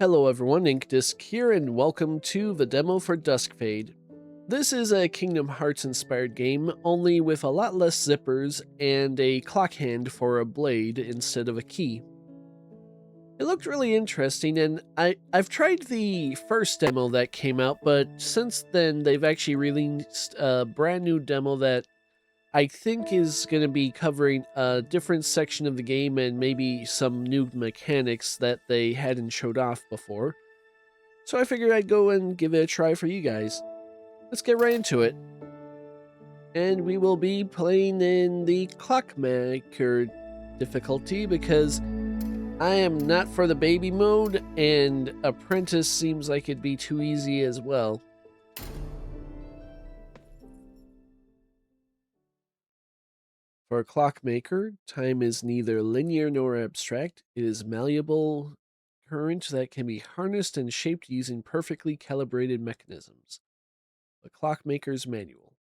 Hello everyone, Inkdisk here, and welcome to the demo for Duskfade. This is a Kingdom Hearts inspired game, only with a lot less zippers and a clock hand for a blade instead of a key. It looked really interesting, and I've tried the first demo that came out, but since then they've actually released a brand new demo that I think is going to be covering a different section of the game and maybe some new mechanics that they hadn't showed off before. So I figured I'd go and give it a try for you guys. Let's get right into it. And we will be playing in the Clockmaker difficulty because I am not for the baby mode, and Apprentice seems like it'd be too easy as well. For a Clockmaker, time is neither linear nor abstract. It is malleable current that can be harnessed and shaped using perfectly calibrated mechanisms. The Clockmaker's Manual.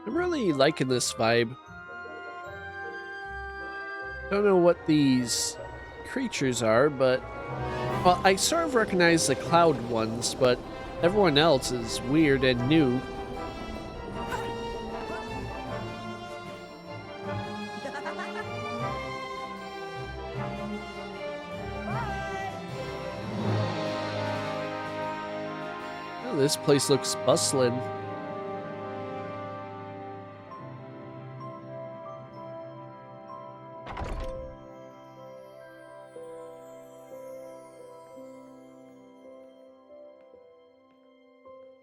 I'm really liking this vibe. Don't know what these creatures are, but... well, I sort of recognize the cloud ones, but everyone else is weird and new. Oh, this place looks bustling.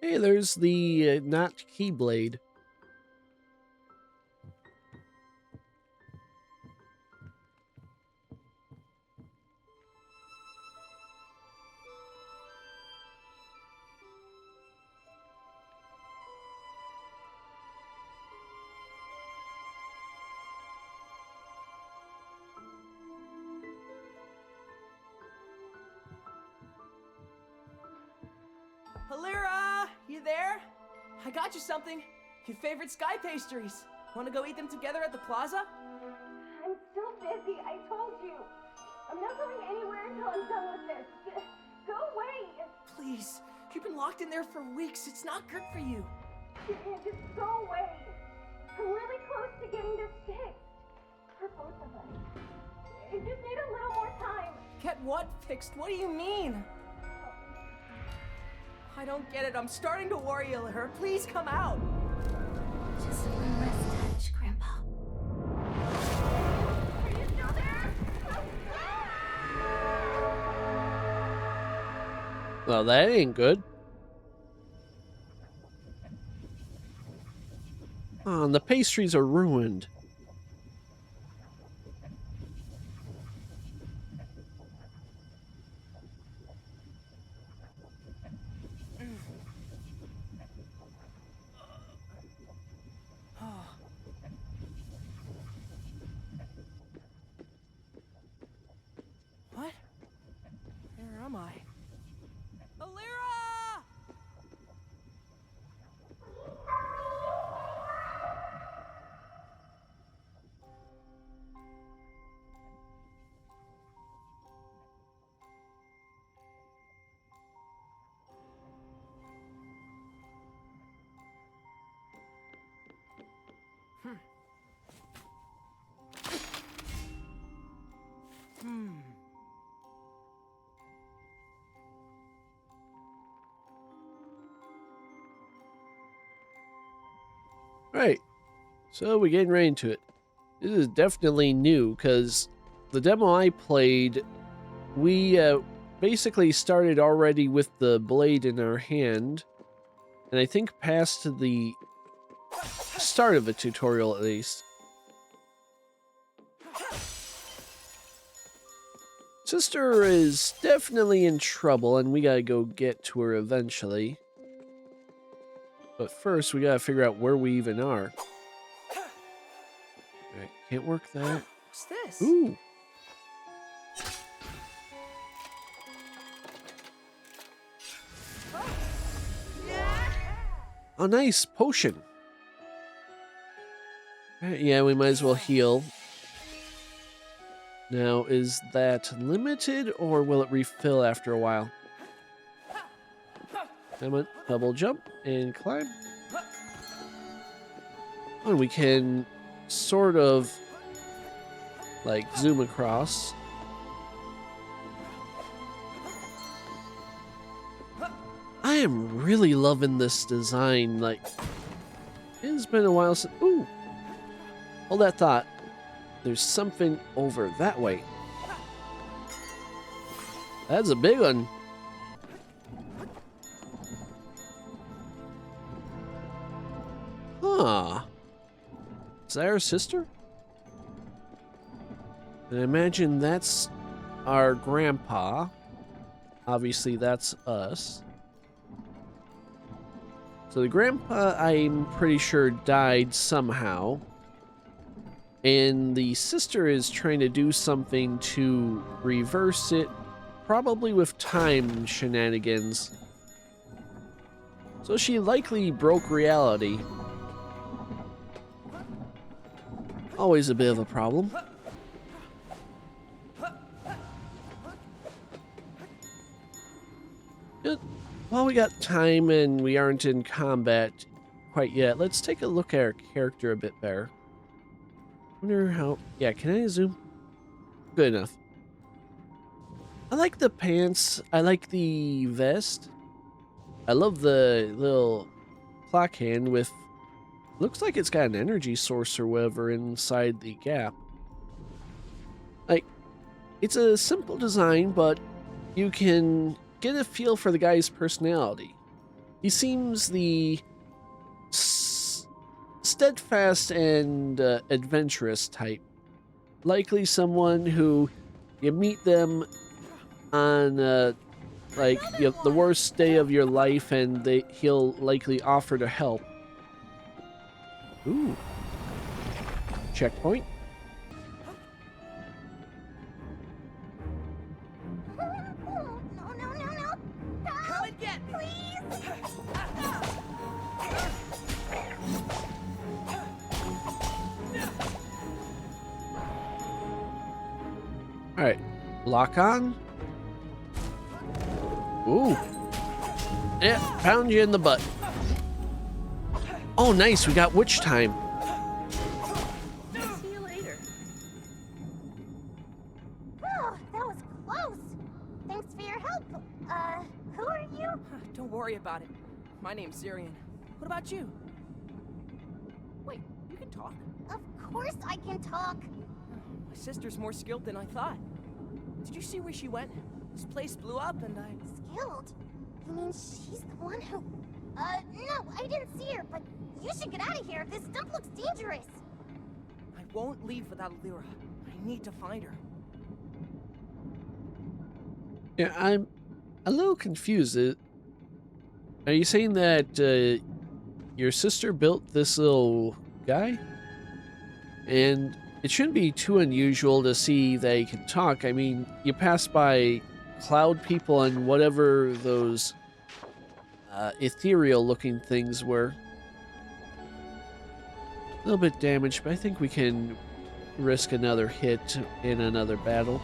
Hey, there's the not Keyblade. Halira, you there? I got you something. Your favorite sky pastries. Want to go eat them together at the plaza? I'm so busy, I told you. I'm not going anywhere until I'm done with this. Go away. Please, you've been locked in there for weeks. It's not good for you. Zirian, just go away. I'm really close to getting this fixed. For both of us. I just need a little more time. Get what fixed? What do you mean? I don't get it. I'm starting to worry, Halira. Please come out. Just one last touch, Grandpa. Are you still there? Well, that ain't good. Oh, and the pastries are ruined. What? Where am I? Halira! Right, so we're getting right into it. This is definitely new, because the demo I played, we basically started already with the blade in our hand, and I think past the start of a tutorial at least. Sister is definitely in trouble, and we gotta go get to her eventually. But first, we gotta figure out where we even are. Alright, can't work that. What's this? Ooh! Oh, nice! Potion! Alright, yeah, we might as well heal. Now, is that limited, or will it refill after a while? Come on, double jump and climb. Oh, and we can sort of like zoom across. I am really loving this design. Like, it's been a while since. Ooh, hold that thought. There's something over that way. That's a big one. Huh. Is that our sister? And I imagine that's our grandpa. Obviously, that's us. So the grandpa, I'm pretty sure, died somehow. And the sister is trying to do something to reverse it, probably with time shenanigans. So she likely broke reality. Always a bit of a problem. Good. While we got time and we aren't in combat quite yet, let's take a look at our character a bit better. Wonder how... Yeah, can I zoom? Good enough. I like the pants. I like the vest. I love the little clock hand with... Looks like it's got an energy source or whatever inside the gap. Like, it's a simple design, but you can get a feel for the guy's personality. He seems the steadfast and adventurous type. Likely someone who you meet them on like the worst day of your life, and he'll likely offer to help. Ooh. Checkpoint. No. Come and get me. Please. Alright. Lock on. Ooh. Yeah, pound you in the butt. Oh, nice. We got witch time. See you later. Oh, that was close. Thanks for your help. Who are you? Don't worry about it. My name's Zirian. What about you? Wait, you can talk. Of course I can talk. My sister's more skilled than I thought. Did you see where she went? This place blew up and I... Skilled? You mean she's the one who... no, I didn't see her, but you should get out of here. This dump looks dangerous. I won't leave without Lyra. I need to find her. Yeah, I'm a little confused. Are you saying that your sister built this little guy? And it shouldn't be too unusual to see that he can talk. I mean, you pass by cloud people and whatever those ethereal looking things were. A little bit damaged, but I think we can risk another hit in another battle.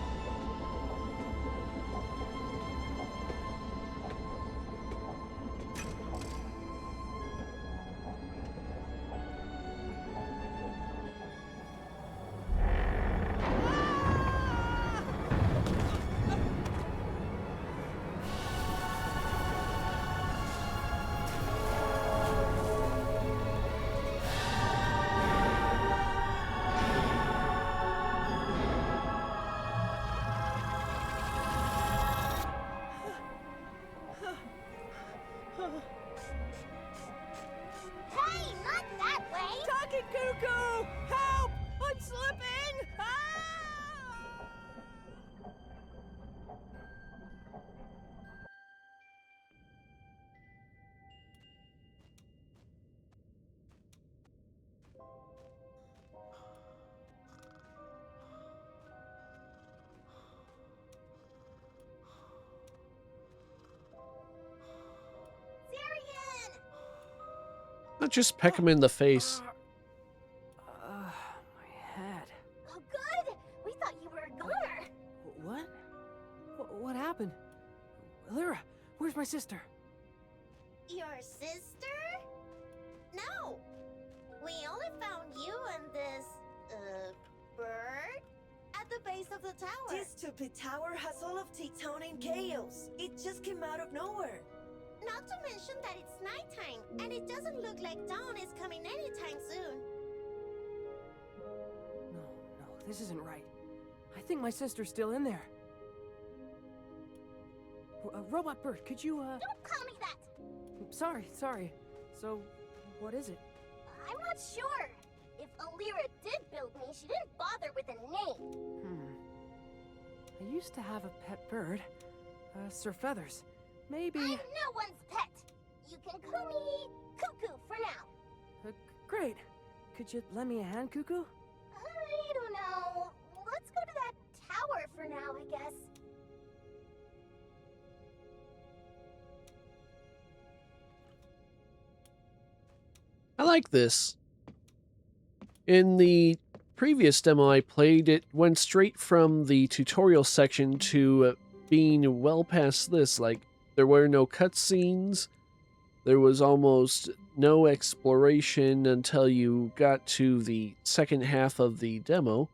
Not just peck him in the face. My head. Oh, good! We thought you were a goner. What? What happened? Lyra, where's my sister? Your sister? No. We only found you and this, bird at the base of the tower. This stupid tower has all of Titanian chaos. It just came out of nowhere. Not to mention that it's nighttime, and it doesn't look like dawn is coming anytime soon. No, this isn't right. I think my sister's still in there. Robot Bird, could you, Don't call me that! Sorry. So, what is it? I'm not sure. If Alira did build me, she didn't bother with a name. I used to have a pet bird. Sir Feathers. Maybe... I'm no one's pet. You can call me Cuckoo for now. Great. Could you lend me a hand, Cuckoo? I don't know. Let's go to that tower for now, I guess. I like this. In the previous demo I played, it went straight from the tutorial section to being well past this. Like, there were no cutscenes. There was almost no exploration until you got to the second half of the demo.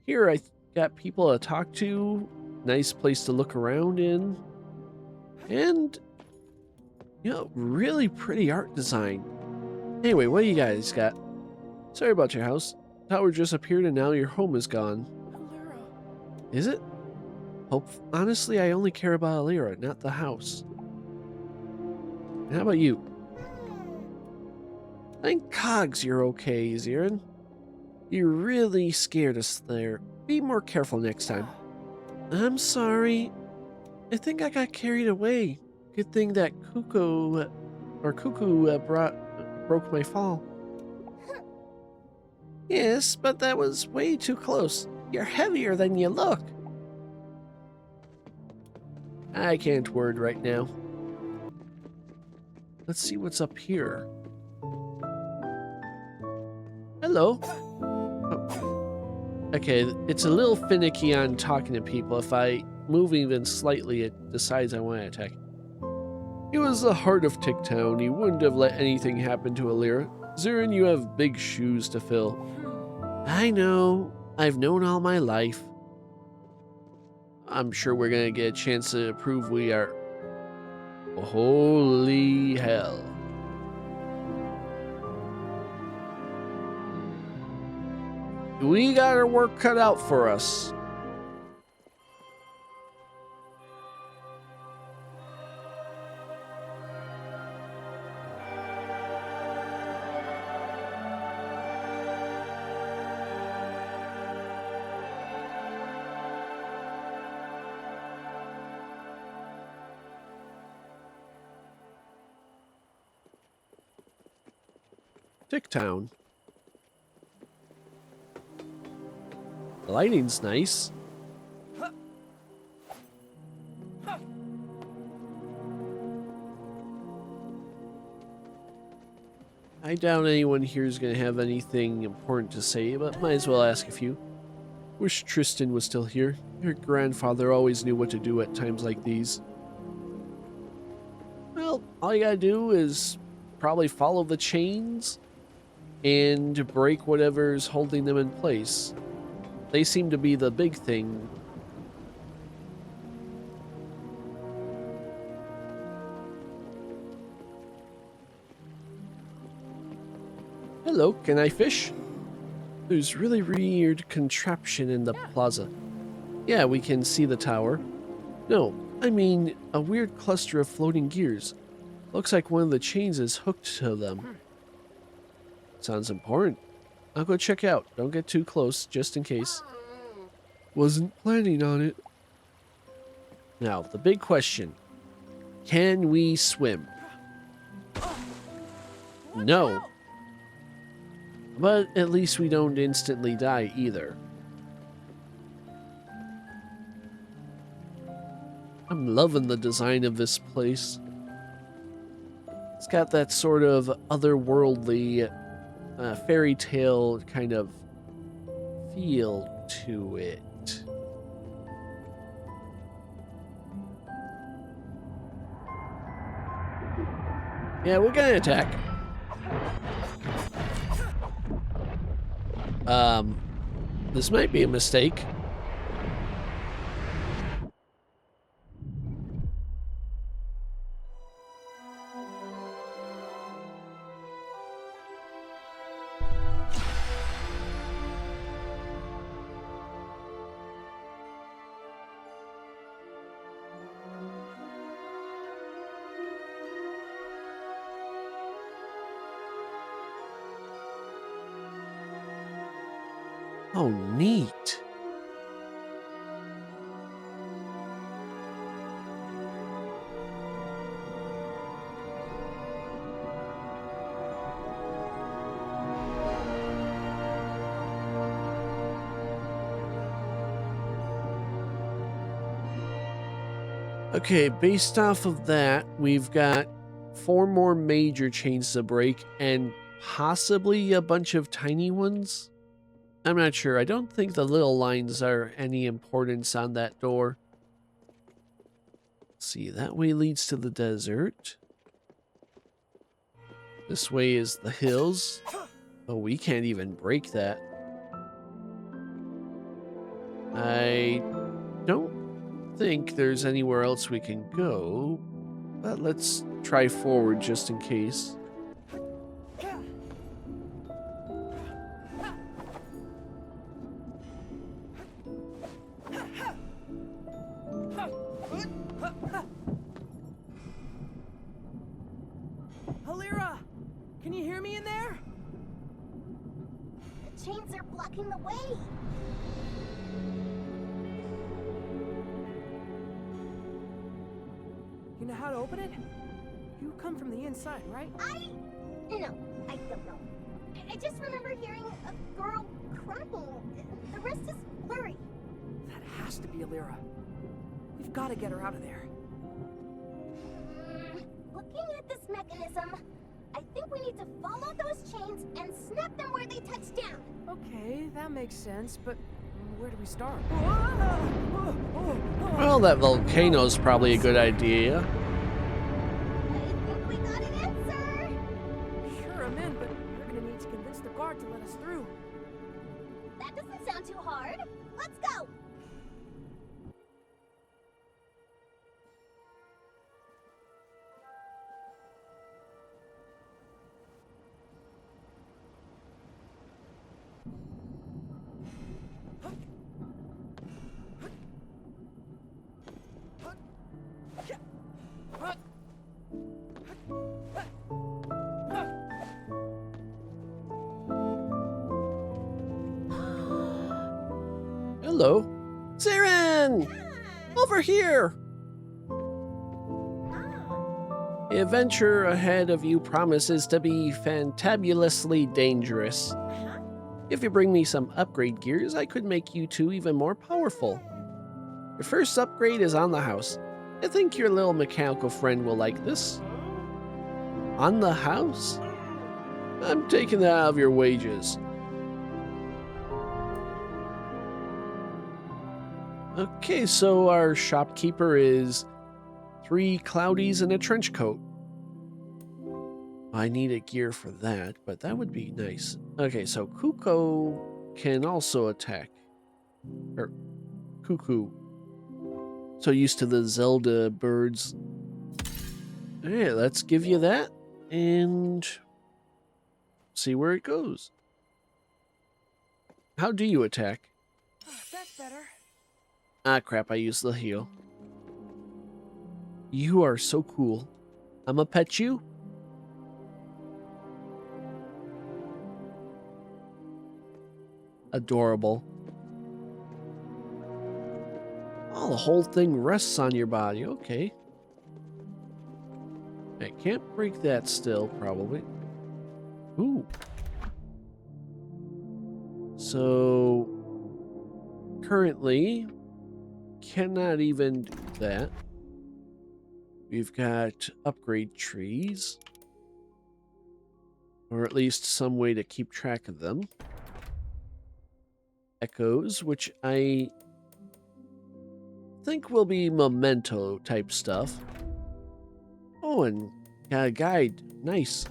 Here I got people to talk to, nice place to look around in, and, you know, really pretty art design. Anyway, what do you guys got? Sorry about your house. Tower just appeared and now your home is gone. Lyra. Is it? Honestly, I only care about Alira, not the house. And how about you? Thank Cogs you're okay, Zirian. You really scared us there. Be more careful next time. I'm sorry. I think I got carried away. Good thing that Cuckoo broke my fall. Yes, but that was way too close. You're heavier than you look. I can't word right now. Let's see what's up here. Hello. Oh. Okay, it's a little finicky on talking to people. If I move even slightly, it decides I want to attack. He was the heart of Tick Town. He wouldn't have let anything happen to Alira. Zirian, you have big shoes to fill. I know. I've known all my life. I'm sure we're gonna get a chance to prove we are... Holy hell. We got our work cut out for us. Tick Town. The lighting's nice. I doubt anyone here is going to have anything important to say, but might as well ask a few. Wish Tristan was still here. Your grandfather always knew what to do at times like these. Well, all you gotta do is probably follow the chains and break whatever's holding them in place. They seem to be the big thing. Hello, can I fish? There's really weird contraption in the plaza. Yeah, we can see the tower. No, I mean a weird cluster of floating gears. Looks like one of the chains is hooked to them. Sounds important. I'll go check out. Don't get too close, just in case. Wasn't planning on it. Now, the big question. Can we swim? No. But at least we don't instantly die either. I'm loving the design of this place. It's got that sort of otherworldly fairy tale kind of feel to it. Yeah, we're gonna attack. This might be a mistake. Oh, neat. Okay, based off of that, we've got 4 more major chains to break and possibly a bunch of tiny ones. I'm not sure. I don't think the little lines are any importance on that door. Let's see, that way leads to the desert. This way is the hills. Oh, we can't even break that. I don't think there's anywhere else we can go, but let's try forward just in case. Halira, can you hear me in there? The chains are blocking the way. You know how to open it? You come from the inside, right? No, I don't know. I just remember hearing a girl crying. The rest is blurry. That has to be Halira. We've got to get her out of there. Looking at this mechanism, I think we need to follow those chains and snap them where they touch down. Okay, that makes sense, but where do we start? Well, that volcano's probably a good idea. I think we got an answer. Sure, I'm in, but we're gonna need to convince the guard to let us through. That doesn't sound too hard. Let's go. Hello. Zirian! Over here! The adventure ahead of you promises to be fantabulously dangerous. If you bring me some upgrade gears, I could make you two even more powerful. Your first upgrade is on the house. I think your little mechanical friend will like this. On the house? I'm taking that out of your wages. Okay, so our shopkeeper is 3 cloudies and a trench coat. I need a gear for that, but that would be nice. Okay, so Kuko can also attack. Or Cuckoo. So used to the Zelda birds. Alright, let's give you that and see where it goes. How do you attack? That's better. Ah, crap, I used the heal. You are so cool. I'ma pet you. Adorable. Oh, the whole thing rests on your body. Okay. I can't break that still, probably. Ooh. So, currently, cannot even do that. We've got upgrade trees. Or at least some way to keep track of them. Echoes, which I think will be memento type stuff. Oh, and got a guide. Nice.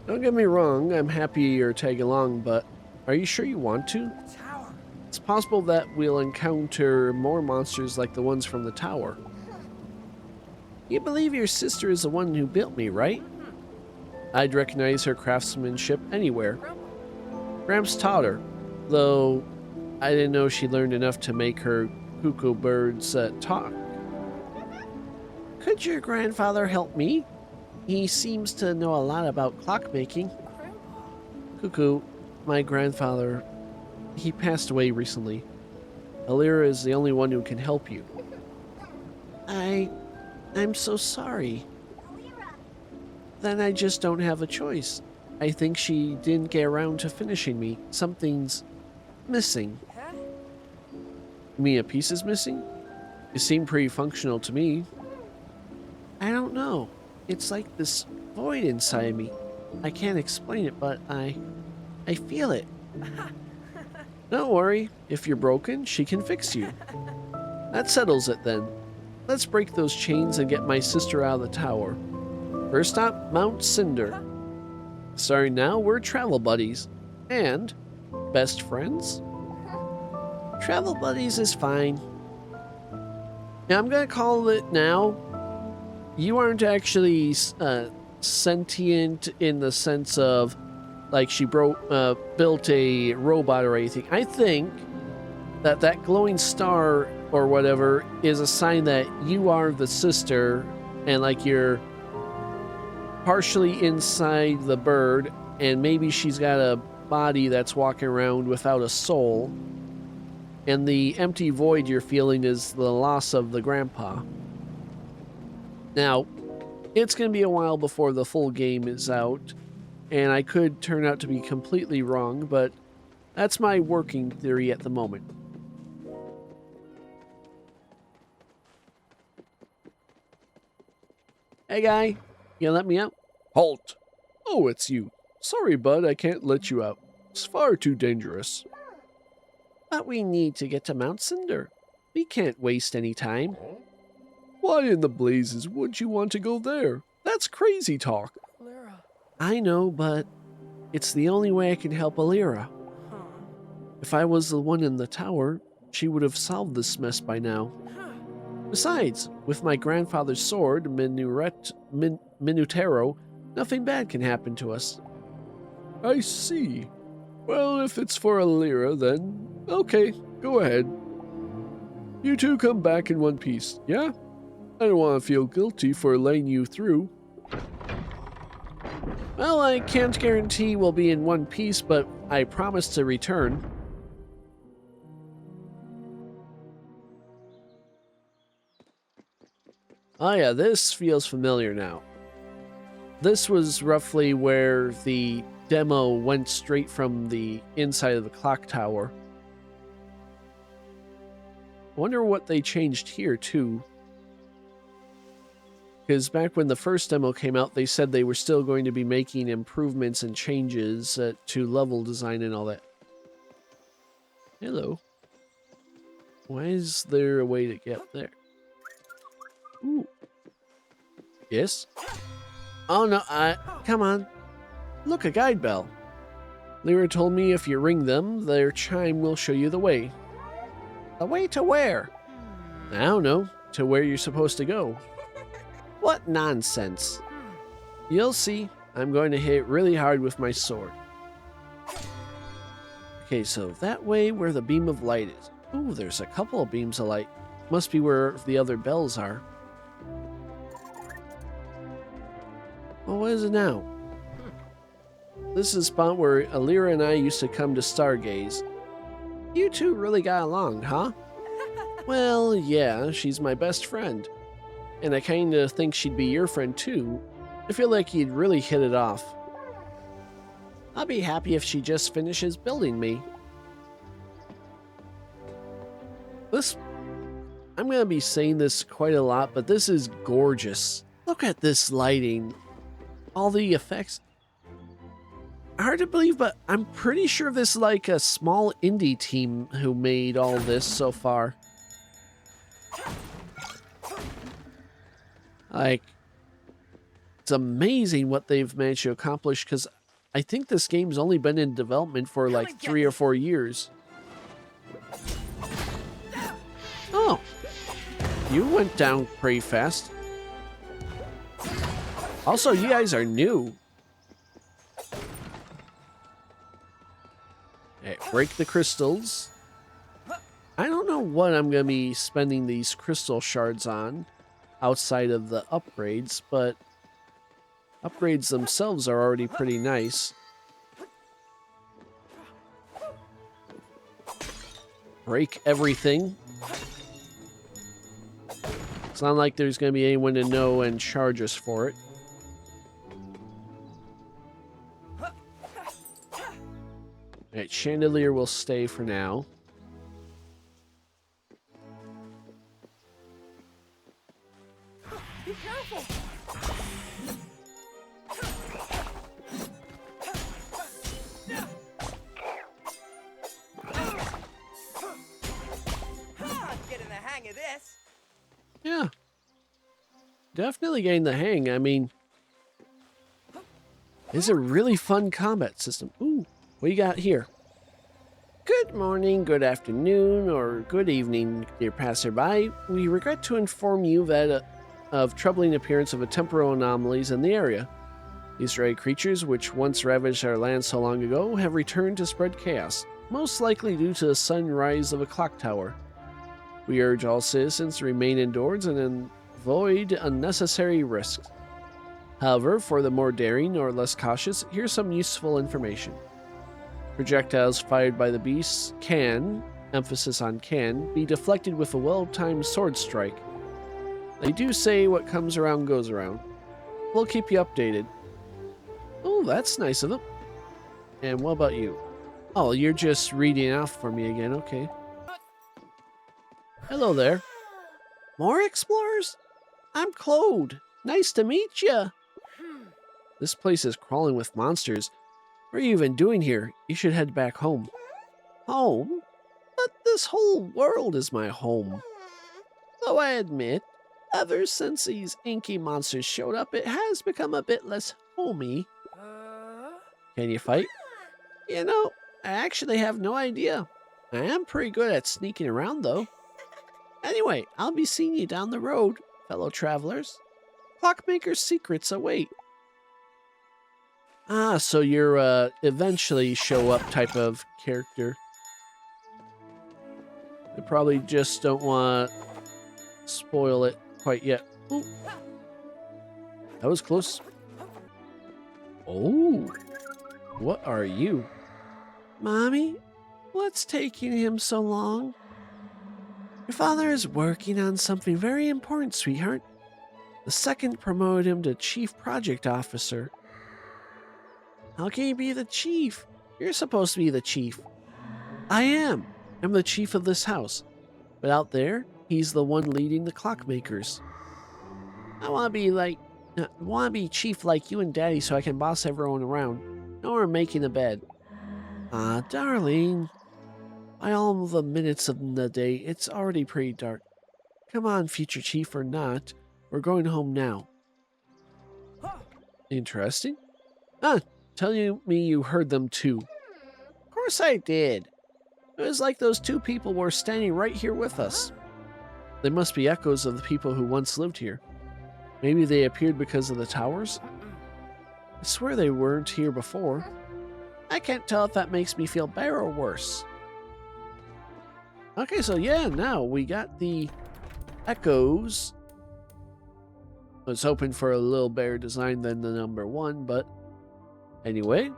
Don't get me wrong, I'm happy you're tagging along, but are you sure you want to? The tower. It's possible that we'll encounter more monsters like the ones from the tower. You believe your sister is the one who built me, right? I'd recognize her craftsmanship anywhere. Gramps taught her, though I didn't know she learned enough to make her cuckoo birds talk. Could your grandfather help me? He seems to know a lot about clockmaking. Grandpa. Cuckoo, my grandfather, he passed away recently. Alira is the only one who can help you. I'm so sorry. Then I just don't have a choice. I think she didn't get around to finishing me. Something's missing. Huh? You mean a piece is missing? It seemed pretty functional to me. I don't know. It's like this void inside me. I can't explain it, but I feel it. Don't worry. If you're broken, she can fix you. That settles it then. Let's break those chains and get my sister out of the tower. First stop, Mount Cinder. Starting now, we're travel buddies. And best friends? Travel buddies is fine. Now, I'm gonna call it now. You aren't actually sentient in the sense of like she built a robot or anything. I think that glowing star or whatever is a sign that you are the sister and like you're partially inside the bird and maybe she's got a body that's walking around without a soul, and the empty void you're feeling is the loss of the grandpa. Now, it's going to be a while before the full game is out, and I could turn out to be completely wrong, but that's my working theory at the moment. Hey guy, you let me out? Halt! Oh, it's you. Sorry, bud, I can't let you out. It's far too dangerous. But we need to get to Mount Cinder. We can't waste any time. Why in the blazes would you want to go there? That's crazy talk. Lyra. I know, but it's the only way I can help Alira. Huh. If I was the one in the tower, she would have solved this mess by now. Huh. Besides, with my grandfather's sword, Minutero, nothing bad can happen to us. I see. Well, if it's for Alira, then okay, go ahead. You two come back in one piece, yeah? I don't want to feel guilty for letting you through. Well, I can't guarantee we'll be in one piece, but I promise to return. Oh yeah, this feels familiar now. This was roughly where the demo went straight from the inside of the clock tower. I wonder what they changed here too. Because back when the first demo came out, they said they were still going to be making improvements and changes to level design and all that. Hello. Why is there a way to get there? Ooh. Yes? Oh no, come on. Look, a guide bell. Lyra told me if you ring them, their chime will show you the way. The way to where? I don't know. To where you're supposed to go. What nonsense. You'll see. I'm going to hit really hard with my sword. Okay, so that way where the beam of light is. Ooh, there's a couple of beams of light. Must be where the other bells are. Well, what is it now? This is a spot where Alira and I used to come to stargaze. You two really got along, huh? Well, yeah, she's my best friend. And I kinda think she'd be your friend too. I feel like you'd really hit it off. I'll be happy if she just finishes building me. I'm going to be saying this quite a lot, but this is gorgeous. Look at this lighting. All the effects. Hard to believe, but I'm pretty sure this is like a small indie team who made all this so far. Like, it's amazing what they've managed to accomplish, because I think this game's only been in development for like 3 or 4 years. Oh, you went down pretty fast. Also, you guys are new. Okay, break the crystals. I don't know what I'm going to be spending these crystal shards on outside of the upgrades, but upgrades themselves are already pretty nice. Break everything. It's not like there's going to be anyone to know and charge us for it. Alright, chandelier will stay for now. Be careful! Getting the hang of this. Yeah. Definitely getting the hang. I mean, it's a really fun combat system. Ooh, what you got here? Good morning, good afternoon, or good evening, dear passerby. We regret to inform you that of troubling appearance of a temporal anomalies in the area. These ray creatures, which once ravaged our land so long ago, have returned to spread chaos, most likely due to the sudden rise of a clock tower. We urge all citizens to remain indoors and avoid unnecessary risks. However, for the more daring or less cautious, here's some useful information. Projectiles fired by the beasts can, emphasis on can, be deflected with a well-timed sword strike. They do say what comes around goes around. We'll keep you updated. Oh, that's nice of them. And what about you? Oh, you're just reading off for me again, okay. Hello there. More explorers? I'm Claude. Nice to meet ya. This place is crawling with monsters. What are you even doing here? You should head back home. Home? But this whole world is my home. Though I admit, ever since these inky monsters showed up, it has become a bit less homey. Can you fight? You know, I actually have no idea. I am pretty good at sneaking around, though. Anyway, I'll be seeing you down the road, fellow travelers. Clockmaker's secrets await. Ah, so you're eventually show up type of character. They probably just don't want to spoil it quite yet. Ooh. That was close. Oh, what are you? Mommy, what's taking him so long? Your father is working on something very important, sweetheart. The second promoted him to Chief Project Officer. How can you be the chief? You're supposed to be the chief. I am. I'm the chief of this house. But out there, he's the one leading the clockmakers. I want to be chief like you and Daddy so I can boss everyone around. No more making a bed. Ah, darling. By all the minutes of the day, it's already pretty dark. Come on, future chief or not. We're going home now. Interesting. Tell me you heard them too. Of course I did. It was like those two people were standing right here with us. They must be echoes of the people who once lived here. Maybe they appeared because of the towers? I swear they weren't here before. I can't tell if that makes me feel better or worse. Okay, so yeah, now we got the echoes. I was hoping for a little better design than the number 1, but anyway.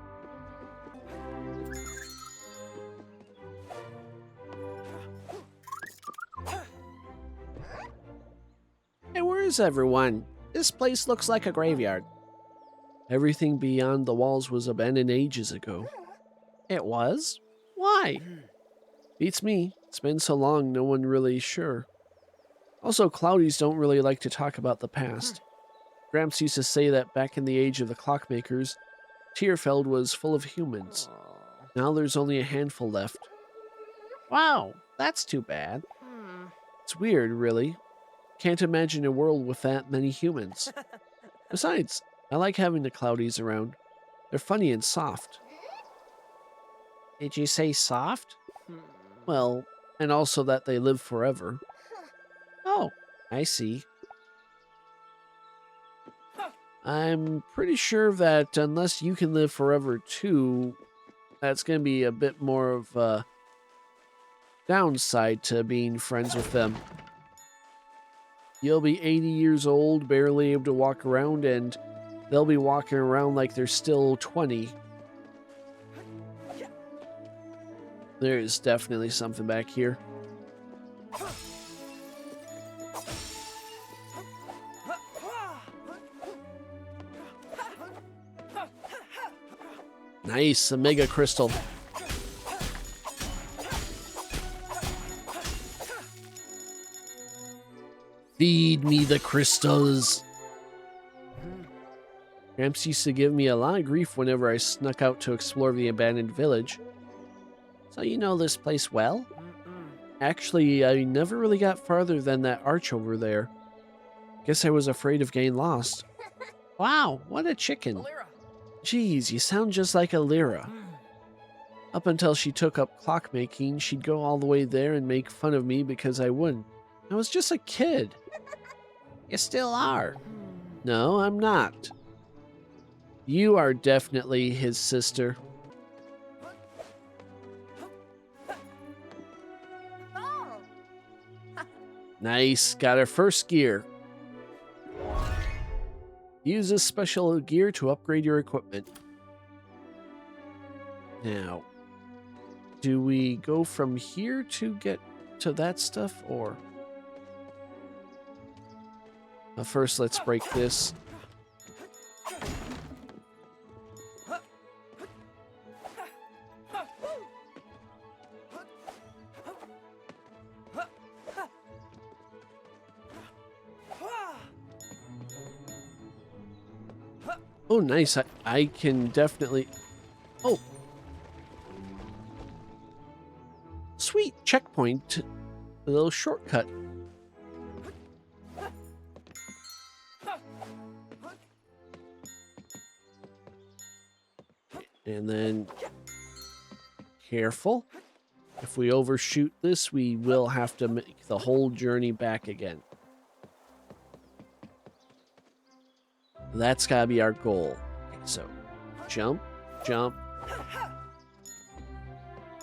Hey, where is everyone? This place looks like a graveyard. Everything beyond the walls was abandoned ages ago. It was? Why? Beats me. It's been so long, no one really sure. Also, cloudies don't really like to talk about the past. Gramps used to say that back in the age of the clockmakers, Tierfeld was full of humans. Now there's only a handful left. Wow, that's too bad. It's weird, really. Can't imagine a world with that many humans. Besides, I like having the cloudies around. They're funny and soft. Did you say soft? Well, and also that they live forever. Oh, I see. I'm pretty sure that unless you can live forever too, that's going to be a bit more of a downside to being friends with them. You'll be 80 years old, barely able to walk around, and they'll be walking around like they're still 20. There's definitely something back here. Nice, a mega crystal. Feed me the crystals. Gramps used to give me a lot of grief whenever I snuck out to explore the abandoned village. So you know this place well? Actually, I never really got farther than that arch over there. Guess I was afraid of getting lost. Wow, what a chicken. Geez, you sound just like a Lyra. Up until she took up clockmaking, she'd go all the way there and make fun of me because I wouldn't. I was just a kid. You still are. No, I'm not. You are definitely his sister. Nice, got our first gear. Use this special gear to upgrade your equipment. Now, do we go from here to get to that stuff, or? First, let's break this. Oh, nice. I can definitely... Oh. Sweet. Checkpoint. A little shortcut. And then... Careful. If we overshoot this, we will have to make the whole journey back again. That's gotta be our goal. Okay, so, jump, jump.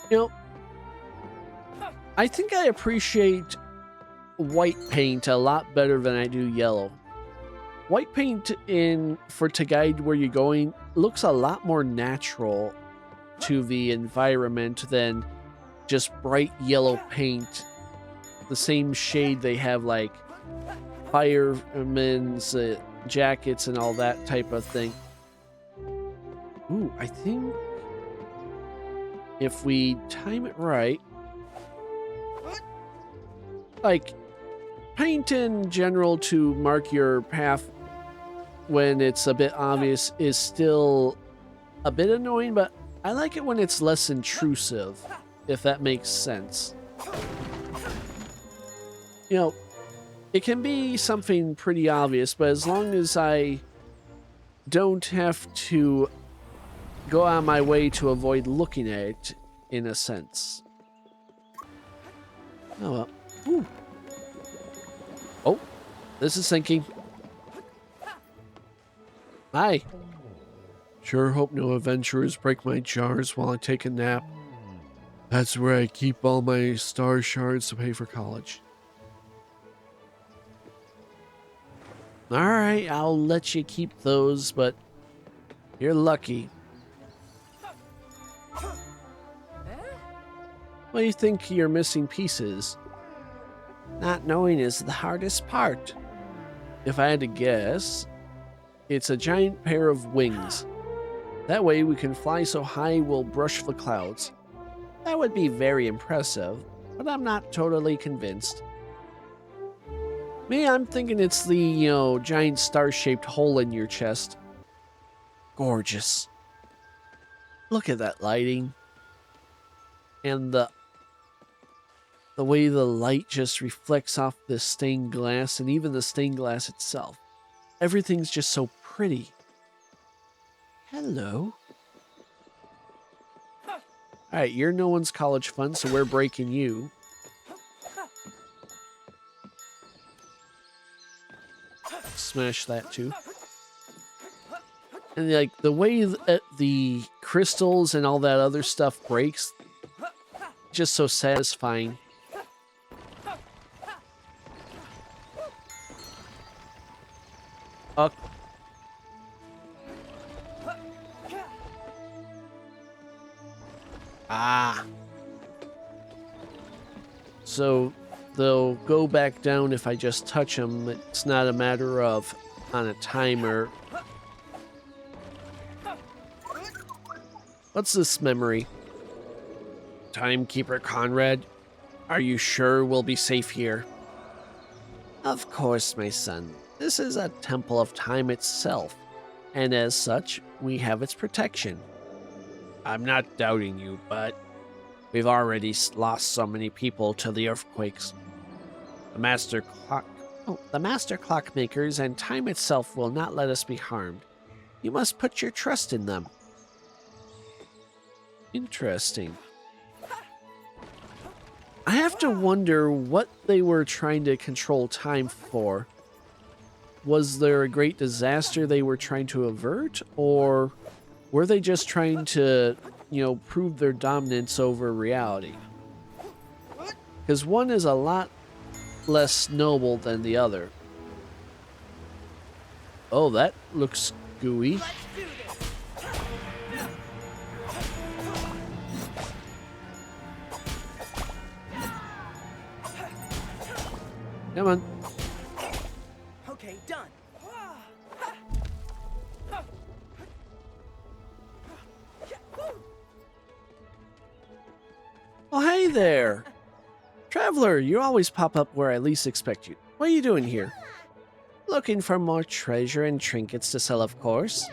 You know, I think I appreciate white paint a lot better than I do yellow. White paint to guide where you're going looks a lot more natural to the environment than just bright yellow paint. The same shade they have like firemen's jackets and all that type of thing. Ooh, I think if we time it right, like paint in general to mark your path when it's a bit obvious is still a bit annoying, but I like it when it's less intrusive, if that makes sense. You know, it can be something pretty obvious, but as long as I don't have to go out of my way to avoid looking at it, in a sense. Oh well. Ooh. Oh, this is sinking. Hi. Sure hope no adventurers break my jars while I take a nap. That's where I keep all my star shards to pay for college. Alright, I'll let you keep those, but you're lucky. What do you think your missing piece is? Not knowing is the hardest part. If I had to guess, it's a giant pair of wings. That way we can fly so high we'll brush the clouds. That would be very impressive, but I'm not totally convinced. Me, I'm thinking it's the, giant star-shaped hole in your chest. Gorgeous. Look at that lighting. And the way the light just reflects off the stained glass and even the stained glass itself. Everything's just so pretty. Hello. Alright, you're no one's college fund, so we're breaking you. Smash that too. And like the way that the crystals and all that other stuff breaks, just so satisfying. Ah. So they'll go back down if I just touch them. It's not a matter of on a timer. What's this memory? Timekeeper Conrad, are you sure we'll be safe here? Of course, my son. This is a temple of time itself, and as such, we have its protection. I'm not doubting you, but we've already lost so many people to the earthquakes. The master clockmakers and time itself will not let us be harmed. You must put your trust in them. Interesting. I have to wonder what they were trying to control time for. Was there a great disaster they were trying to avert, or were they just trying to, prove their dominance over reality? Because one is a lot less noble than the other. Oh, that looks gooey. Come on. Okay, done. Oh, hey there. Traveler, you always pop up where I least expect you. What are you doing here? Looking for more treasure and trinkets to sell, of course.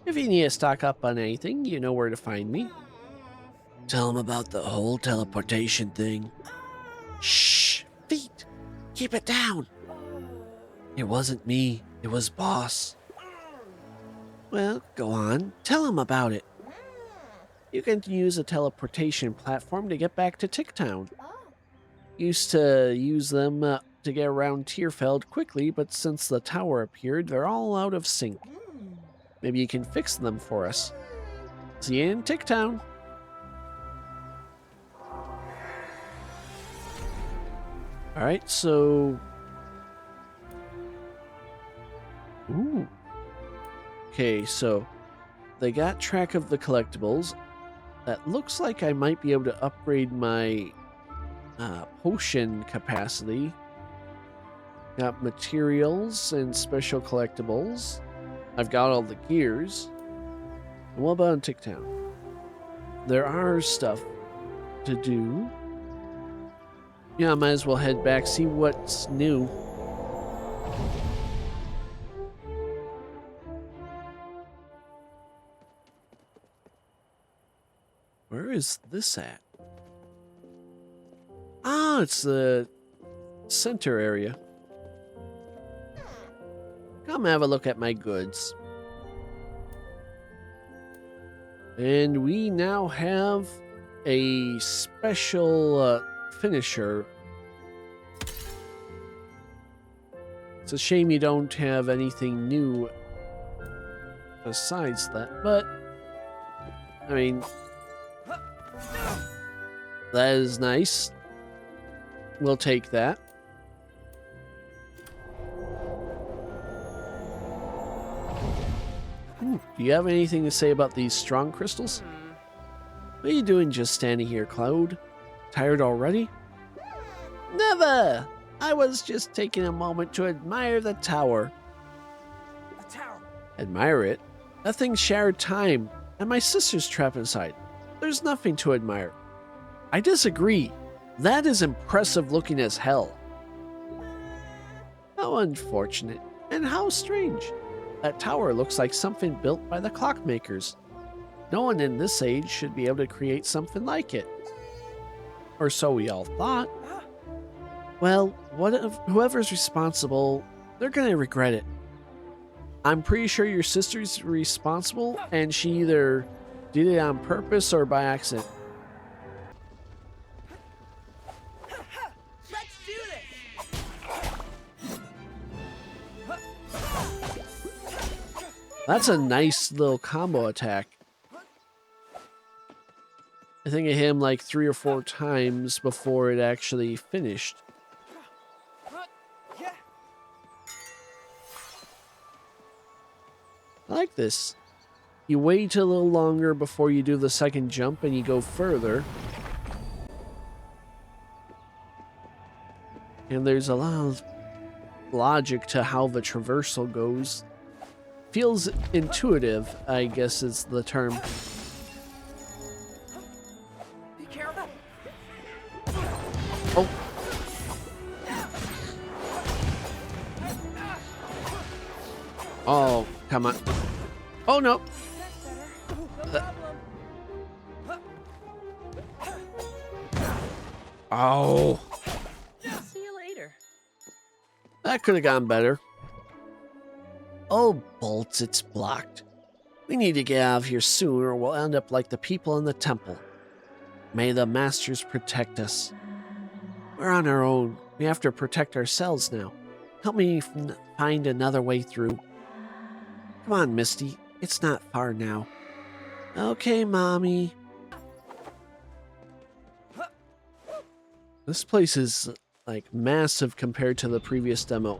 If you need to stock up on anything, you know where to find me. Tell him about the whole teleportation thing. Shh, feet. Keep it down. It wasn't me. It was Boss. Well, go on. Tell him about it. You can use a teleportation platform to get back to Ticktown. Used to use them to get around Tierfeld quickly, but since the tower appeared, they're all out of sync. Maybe you can fix them for us. See you in Ticktown. Alright, so... Ooh. Okay, so they got track of the collectibles. That looks like I might be able to upgrade my potion capacity. Got materials and special collectibles. I've got all the gears. And what about in Ticktown? There are stuff to do. Yeah, I might as well head back, see what's new. Where is this at? Ah, it's the center area. Come have a look at my goods. And we now have a special finisher. It's a shame you don't have anything new besides that, but I mean, that is nice. We'll take that. Do you have anything to say about these strong crystals? What are you doing just standing here, Cloud? Tired already? Never! I was just taking a moment to admire the tower. The tower. Admire it? That thing shared time, and my sister's trapped inside. There's nothing to admire. I disagree. That is impressive looking as hell. How unfortunate, and how strange. That tower looks like something built by the clockmakers. No one in this age should be able to create something like it. Or so we all thought. Well, what if whoever's responsible, they're gonna regret it. I'm pretty sure your sister's responsible, and she either did it on purpose or by accident. Let's do this! That's a nice little combo attack. I think it hit him like 3 or 4 times before it actually finished. I like this. You wait a little longer before you do the second jump and you go further. And there's a lot of logic to how the traversal goes. Feels intuitive, I guess is the term. Be careful! Oh. Oh, come on. Oh, no. No problem. Oh. See you later. That could have gone better. Oh, bolts, it's blocked. We need to get out of here soon or we'll end up like the people in the temple. May the masters protect us. We're on our own. We have to protect ourselves now. Help me find another way through. Come on, Misty. It's not far now. Okay, Mommy. This place is, like, massive compared to the previous demo.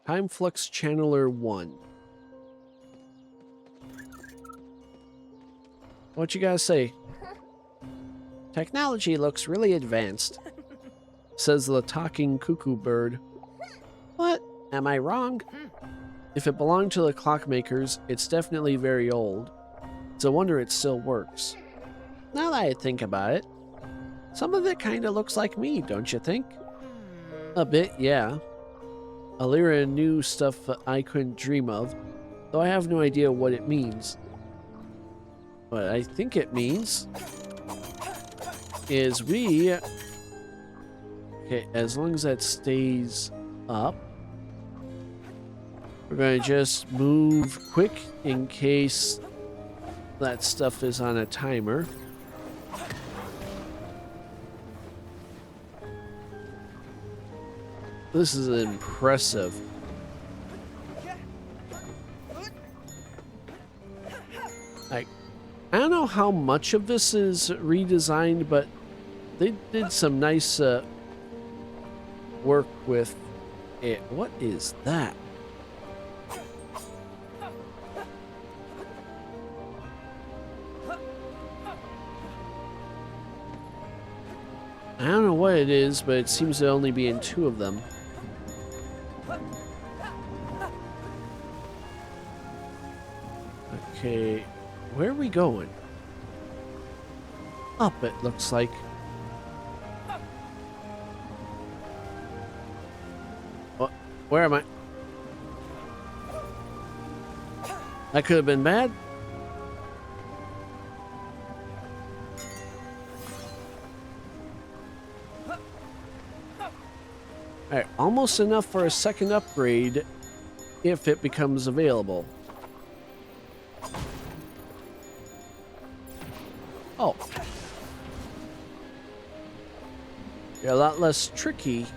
Time Flux Channeler 1. What you guys say? Technology looks really advanced, says the talking cuckoo bird. What? Am I wrong? If it belonged to the clockmakers, it's definitely very old. It's a wonder it still works. Now that I think about it, some of it kinda looks like me, don't you think? A bit, yeah. Alira knew stuff I couldn't dream of, though I have no idea what it means. What I think it means is we... Okay, as long as that stays up, we're going to just move quick in case that stuff is on a timer. This is impressive. I don't know how much of this is redesigned, but they did some nice work with it. What is that? I don't know what it is, but it seems to only be in 2 of them. Okay, where are we going? Up, it looks like. What? Where am I? That could have been bad. Alright, almost enough for a second upgrade if it becomes available. Oh. You're a lot less tricky.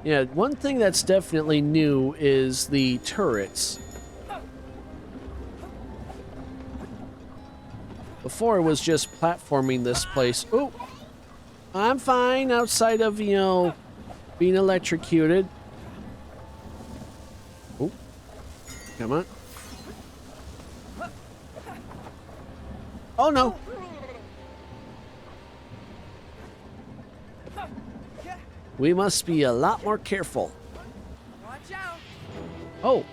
Yeah, one thing that's definitely new is the turrets. Before it was just platforming this place. Oh, I'm fine outside of, you know, being electrocuted. Oh, come on. Oh no. We must be a lot more careful. Watch Watch out! Oh.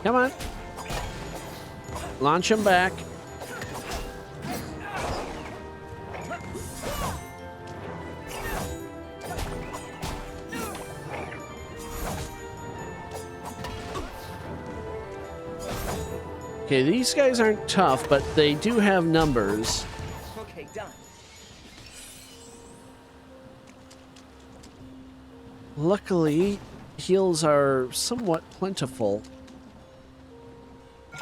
Come on. Launch him back. Okay, these guys aren't tough, but they do have numbers. Okay, done. Luckily, heals are somewhat plentiful.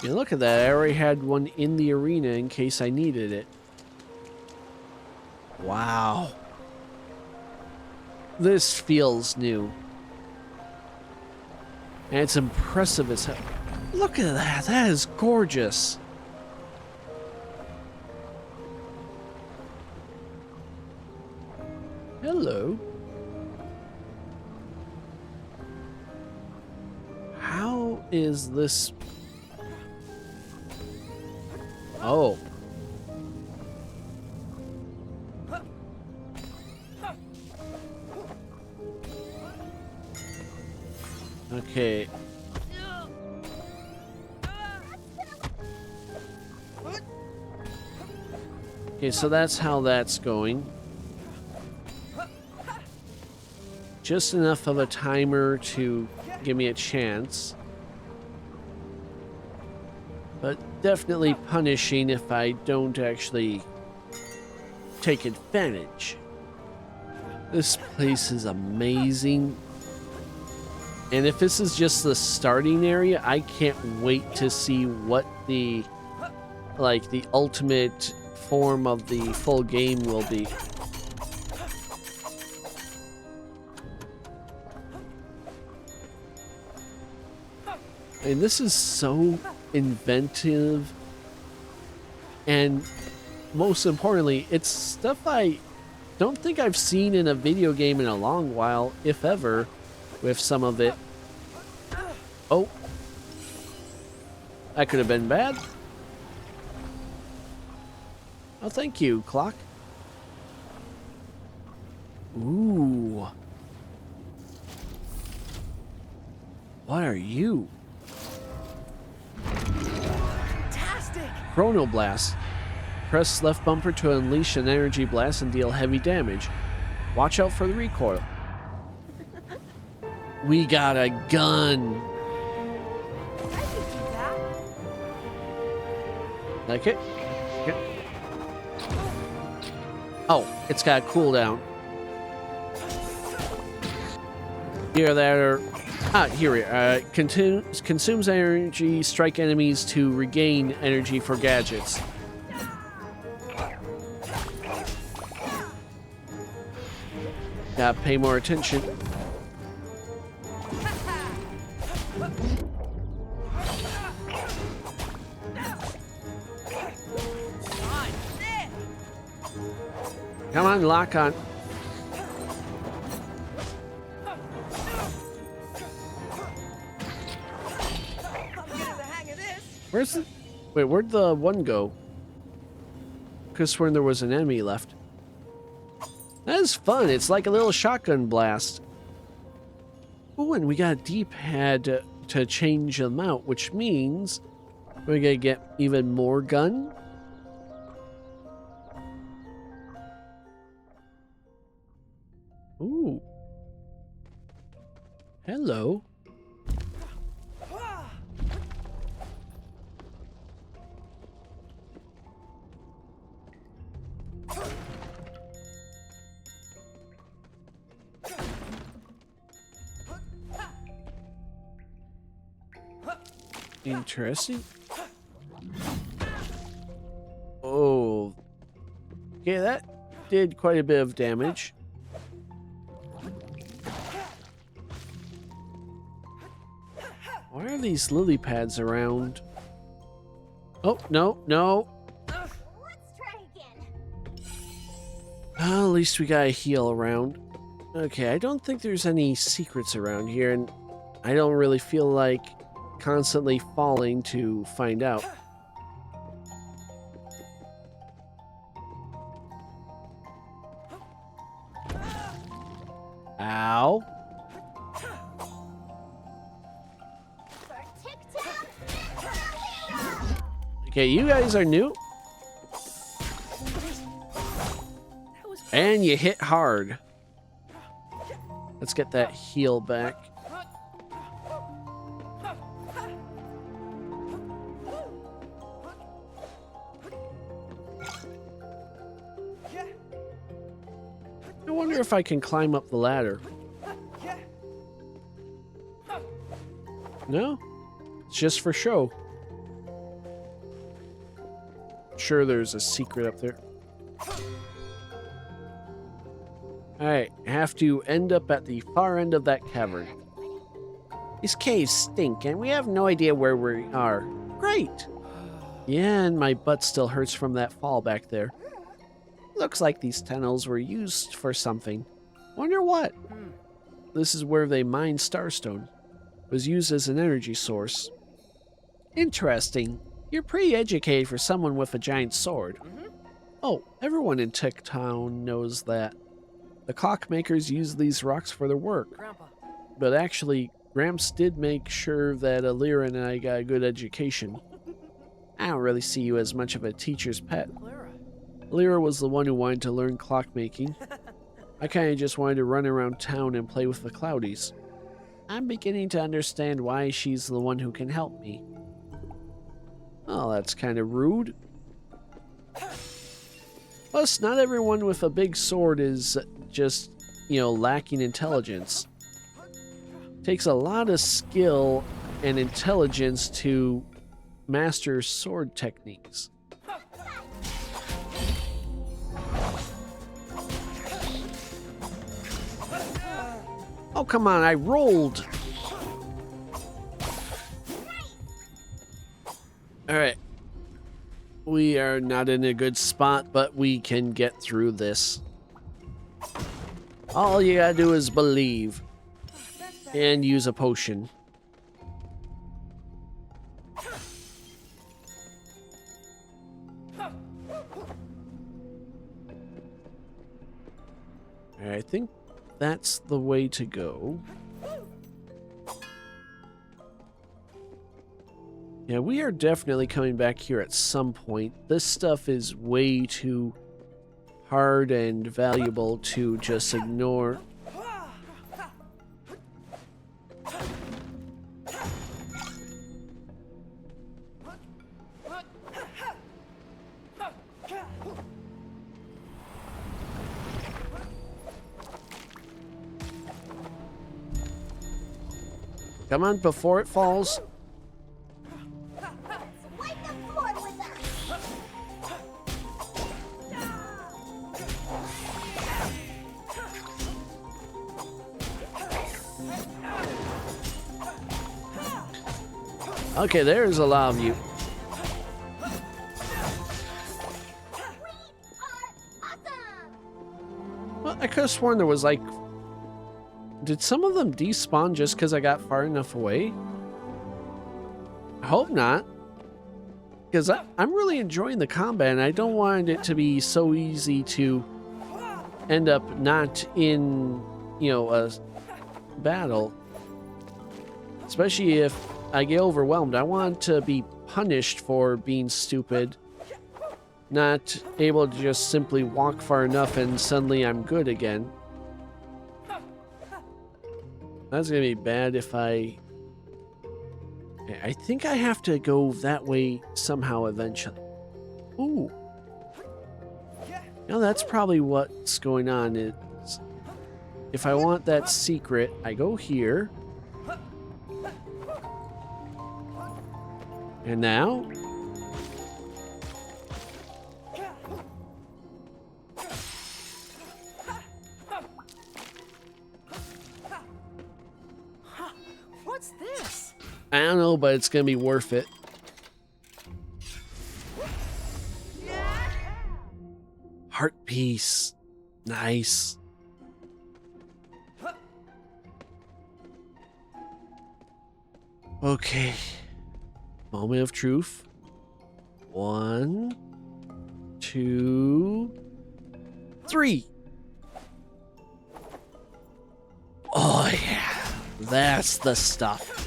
Yeah, look at that. I already had one in the arena in case I needed it. Wow. This feels new. And it's impressive as hell. Look at that. That is gorgeous. Hello. How is this? Oh. Okay. Okay, so that's how that's going. Just enough of a timer to give me a chance. But definitely punishing if I don't actually take advantage. This place is amazing. And if this is just the starting area, I can't wait to see what the ultimate form of the full game will be. And this is so inventive, and most importantly, it's stuff I don't think I've seen in a video game in a long while, if ever, with some of it. Oh, that could have been bad. Oh, thank you, clock. Ooh. What are you? Fantastic! Chrono Blast. Press left bumper to unleash an energy blast and deal heavy damage. Watch out for the recoil. We got a gun. I can do that. Like it? Okay. Oh, it's got a cooldown. Here, there. Here we are. Consumes energy, strike enemies to regain energy for gadgets. Gotta pay more attention. Come on, lock on. Where's the... Wait, where'd the one go? Could've sworn there was an enemy left. That is fun. It's like a little shotgun blast. Ooh, and we got a D-pad to change them out, which means we're gonna get even more gun. Ooh. Hello. Interesting. Oh. Okay, that did quite a bit of damage. Why are these lily pads around? Oh, no, no. Let's try again. Well, at least we got a heal around. Okay, I don't think there's any secrets around here, and I don't really feel like constantly falling to find out. Ow. For tic-tac, Okay, you guys are new. And you hit hard. Let's get that heal back. I wonder if I can climb up the ladder. No? It's just for show. Sure, there's a secret up there. Alright, have to end up at the far end of that cavern. These caves stink, and we have no idea where we are. Great! Yeah, and my butt still hurts from that fall back there. Looks like these tunnels were used for something. Wonder what? This is where they mined Starstone. It was used as an energy source. Interesting. You're pretty educated for someone with a giant sword. Oh, everyone in Tick Town knows that. The clockmakers use these rocks for their work. Grandpa. But actually, Gramps did make sure that Lyra and I got a good education. I don't really see you as much of a teacher's pet. Clara. Lyra was the one who wanted to learn clockmaking. I kinda just wanted to run around town and play with the Cloudies. I'm beginning to understand why she's the one who can help me. Oh, that's kinda rude. Plus, not everyone with a big sword is just, lacking intelligence. Takes a lot of skill and intelligence to master sword techniques. Oh, come on, I rolled. Alright. We are not in a good spot, but we can get through this. All you gotta do is believe. And use a potion. I think that's the way to go. Yeah, we are definitely coming back here at some point. This stuff is way too hard and valuable to just ignore. Come on, before it falls. wipe the floor with us. Okay, there's a lot of you. Well, I could have sworn there was like... Did some of them despawn just because I got far enough away? I hope not. Because I'm really enjoying the combat and I don't want it to be so easy to end up not in, a battle. Especially if I get overwhelmed. I want to be punished for being stupid. Not able to just simply walk far enough and suddenly I'm good again. That's gonna be bad if I think I have to go that way somehow eventually. Ooh. That's probably what's going on. Is if I want that secret, I go here. And now? What's this? I don't know, but it's gonna be worth it. Heart piece. Nice. Okay. Moment of truth. 1, 2, 3. That's the stuff.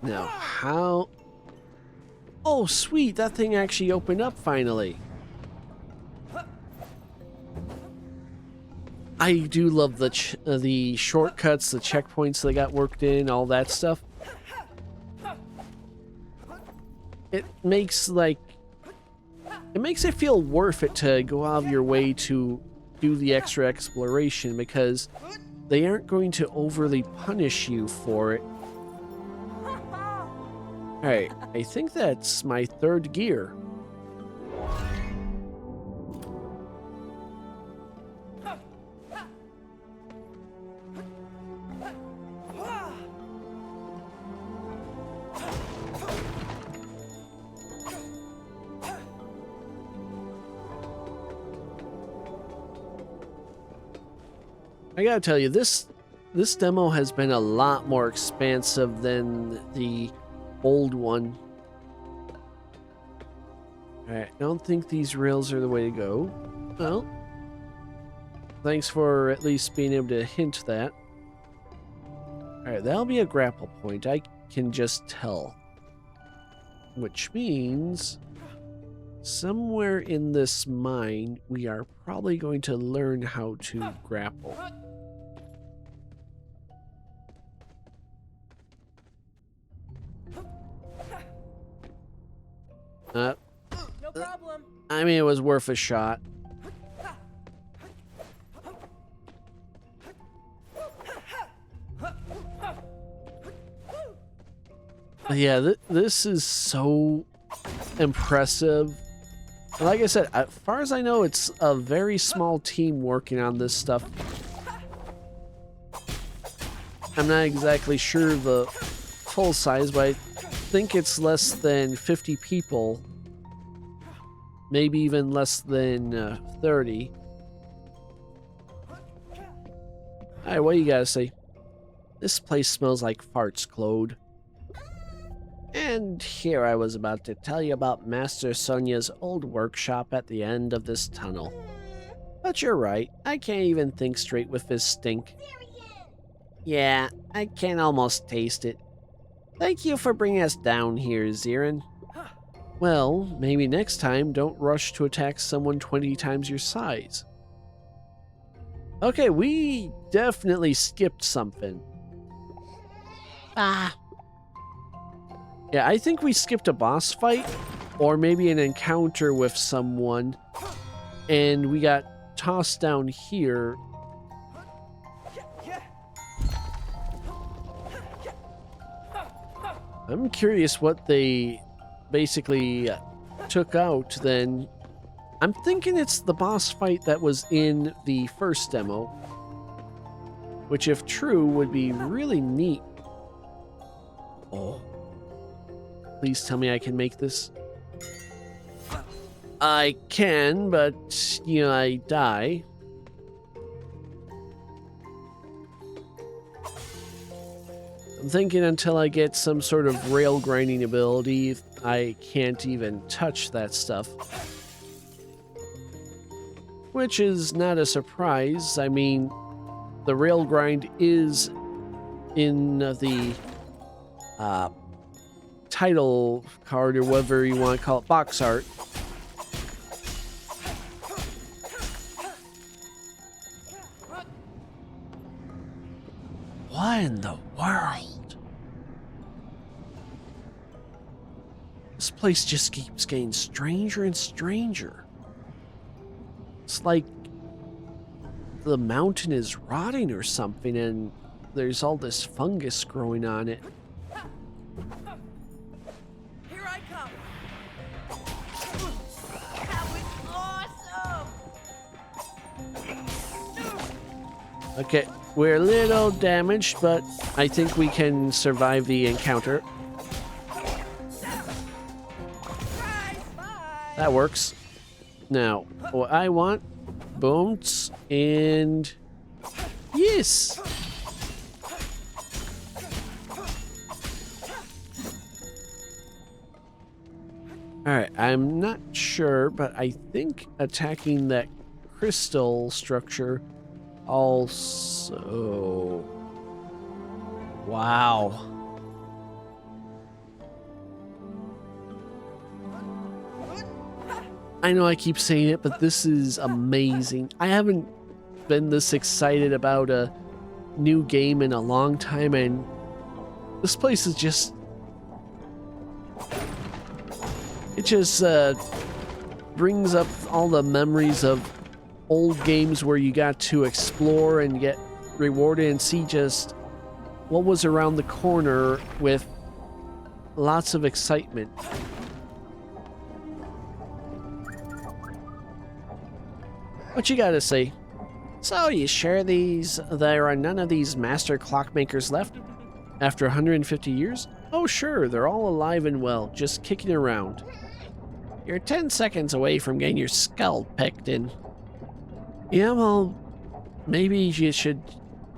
Now, how... Oh, sweet, that thing actually opened up finally. I do love the shortcuts, the checkpoints that got worked in, all that stuff. It makes it feel worth it to go out of your way to do the extra exploration because they aren't going to overly punish you for it. Alright, I think that's my third gear. I gotta tell you, this demo has been a lot more expansive than the old one. Alright, I don't think these rails are the way to go. Well, thanks for at least being able to hint that. Alright, that'll be a grapple point, I can just tell. Which means somewhere in this mine, we are probably going to learn how to grapple. No problem. I mean, it was worth a shot. Yeah, this is so impressive. Like I said, as far as I know, it's a very small team working on this stuff. I'm not exactly sure the full size, but I think it's less than 50 people. Maybe even less than 30. Alright, what do you gotta say? This place smells like farts, Claude. And here I was about to tell you about Master Sonia's old workshop at the end of this tunnel. But you're right, I can't even think straight with this stink. Yeah, I can almost taste it. Thank you for bringing us down here, Zirian. Well, maybe next time don't rush to attack someone 20 times your size. Okay, we definitely skipped something. Yeah, I think we skipped a boss fight, or maybe an encounter with someone, and we got tossed down here. I'm curious what they basically took out then. I'm thinking it's the boss fight that was in the first demo, which if true would be really neat. Oh, please tell me I can make this. I can, but you know, I die. I'm thinking until I get some sort of rail grinding ability, I can't even touch that stuff. Which is not a surprise. I mean, the rail grind is in the title card, or whatever you want to call it, box art. What in the world? This place just keeps getting stranger and stranger. It's like the mountain is rotting or something, and there's all this fungus growing on it. Here I come. That was awesome. Okay, we're a little damaged, but I think we can survive the encounter. That works. Now, what I want, booms, and yes! Alright, I'm not sure, but I think attacking that crystal structure also... Wow. I know I keep saying it, but this is amazing. I haven't been this excited about a new game in a long time, and this place is just... It just brings up all the memories of old games where you got to explore and get rewarded and see just what was around the corner with lots of excitement. What you gotta say? So, you sure there are none of these master clockmakers left after 150 years? Oh sure, they're all alive and well, just kicking around. You're 10 seconds away from getting your skull picked in. Yeah, well, maybe you should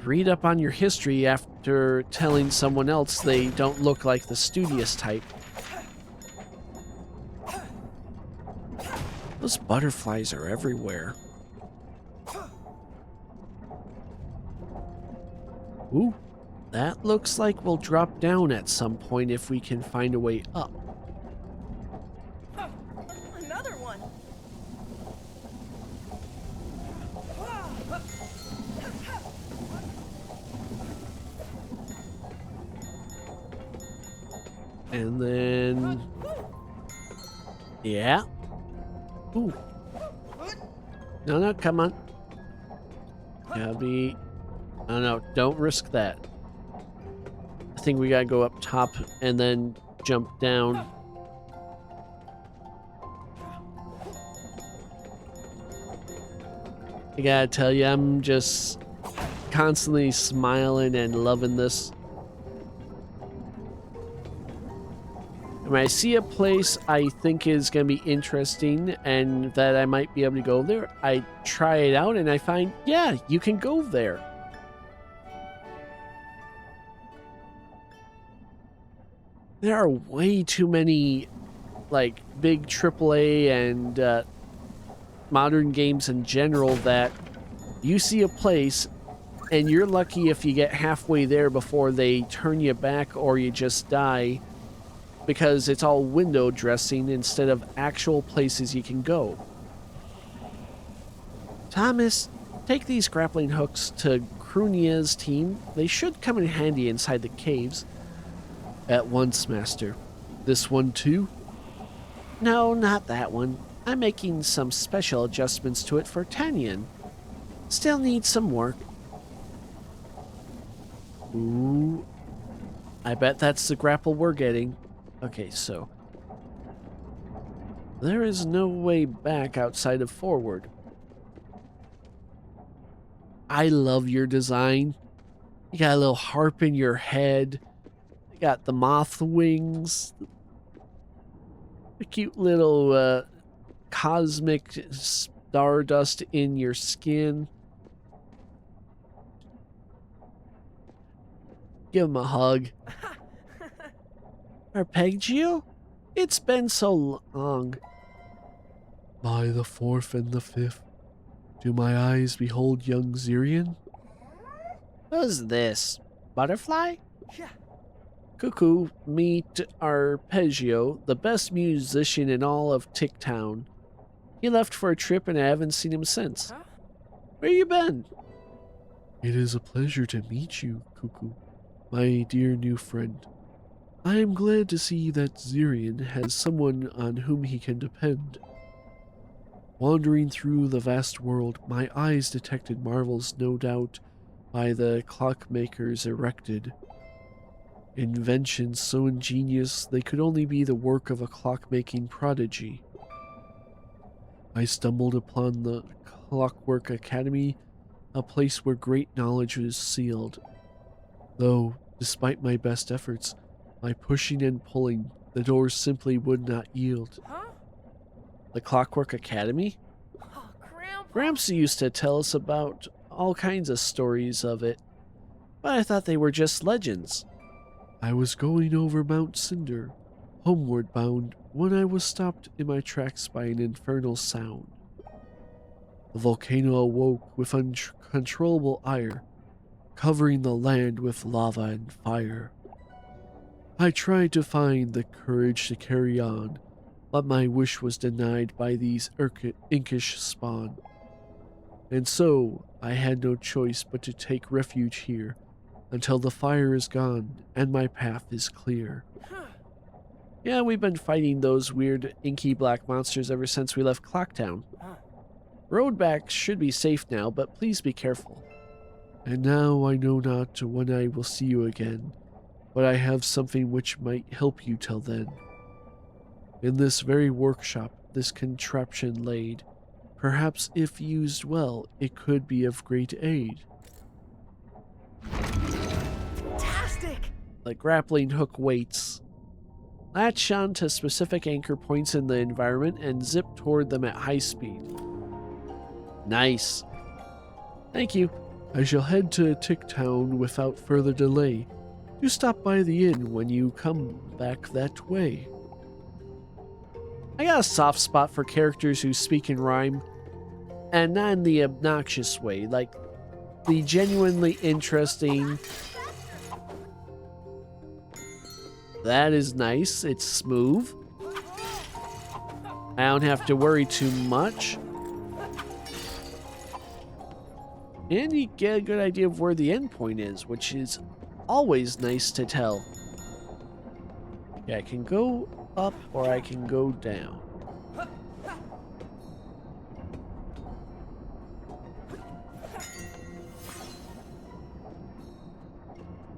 read up on your history after telling someone else they don't look like the studious type. Those butterflies are everywhere. Ooh, that looks like we'll drop down at some point if we can find a way up. Another one. And then... Yeah. Ooh. No, come on. Gotta be... Oh no, don't risk that. I think we gotta go up top and then jump down. I gotta tell you, I'm just constantly smiling and loving this. And when I see a place I think is going to be interesting and that I might be able to go there, I try it out and I find, yeah, you can go there. There are way too many, like, big AAA and modern games in general that you see a place and you're lucky if you get halfway there before they turn you back or you just die, because it's all window dressing instead of actual places you can go. Thomas, take these grappling hooks to Krunia's team. They should come in handy inside the caves. At once, Master. This one too? No, not that one. I'm making some special adjustments to it for Tanyan. Still needs some work. Ooh. I bet that's the grapple we're getting. Okay, so there is no way back outside of forward. I love your design. You got a little harp in your head. You got the moth wings. A cute little cosmic stardust in your skin. Give him a hug. Arpeggio? It's been so long. By the fourth and the fifth, do my eyes behold young Zirian? Who's this? Butterfly? Yeah. Cuckoo, meet Arpeggio, the best musician in all of Ticktown. He left for a trip and I haven't seen him since. Huh? Where you been? It is a pleasure to meet you, Cuckoo, my dear new friend. I am glad to see that Zirian has someone on whom he can depend. Wandering through the vast world, my eyes detected marvels no doubt by the clockmakers erected. Inventions so ingenious they could only be the work of a clockmaking prodigy. I stumbled upon the Clockwork Academy, a place where great knowledge was sealed. Though, despite my best efforts, by pushing and pulling, the doors simply would not yield. Huh? The Clockwork Academy? Oh, Grandpa. Gramps used to tell us about all kinds of stories of it, but I thought they were just legends. I was going over Mount Cinder, homeward bound when I was stopped in my tracks by an infernal sound. The volcano awoke with uncontrollable ire, covering the land with lava and fire. I tried to find the courage to carry on, but my wish was denied by these inkish spawn. And so, I had no choice but to take refuge here, until the fire is gone and my path is clear. Yeah, we've been fighting those weird inky black monsters ever since we left Clocktown. Road back should be safe now, but please be careful. And now I know not when I will see you again, but I have something which might help you till then. In this very workshop this contraption laid, perhaps if used well, it could be of great aid. Fantastic! The grappling hook waits. Latch on to specific anchor points in the environment and zip toward them at high speed. Nice. Thank you. I shall head to Ticktown without further delay. Do stop by the inn when you come back that way. I got a soft spot for characters who speak in rhyme, and not in the obnoxious way, like the genuinely interesting. That is nice. It's smooth. I don't have to worry too much. And you get a good idea of where the endpoint is, which is always nice to tell. Yeah, I can go up or I can go down.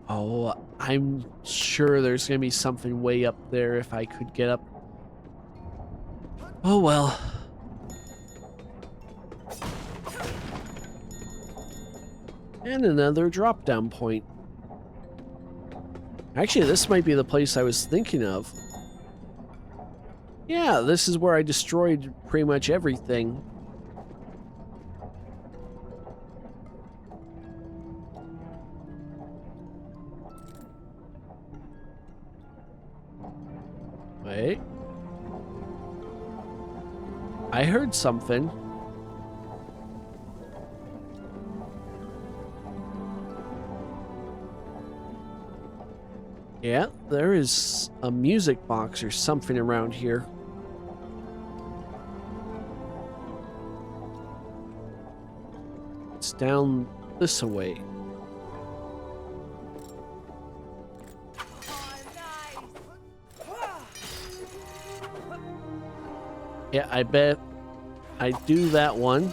Oh, I'm sure there's gonna be something way up there if I could get up. Oh well. And another drop down point. Actually, this might be the place I was thinking of. Yeah, this is where I destroyed pretty much everything. Wait. I heard something. Yeah, there is a music box or something around here. It's down this way. Yeah, I bet I do that one.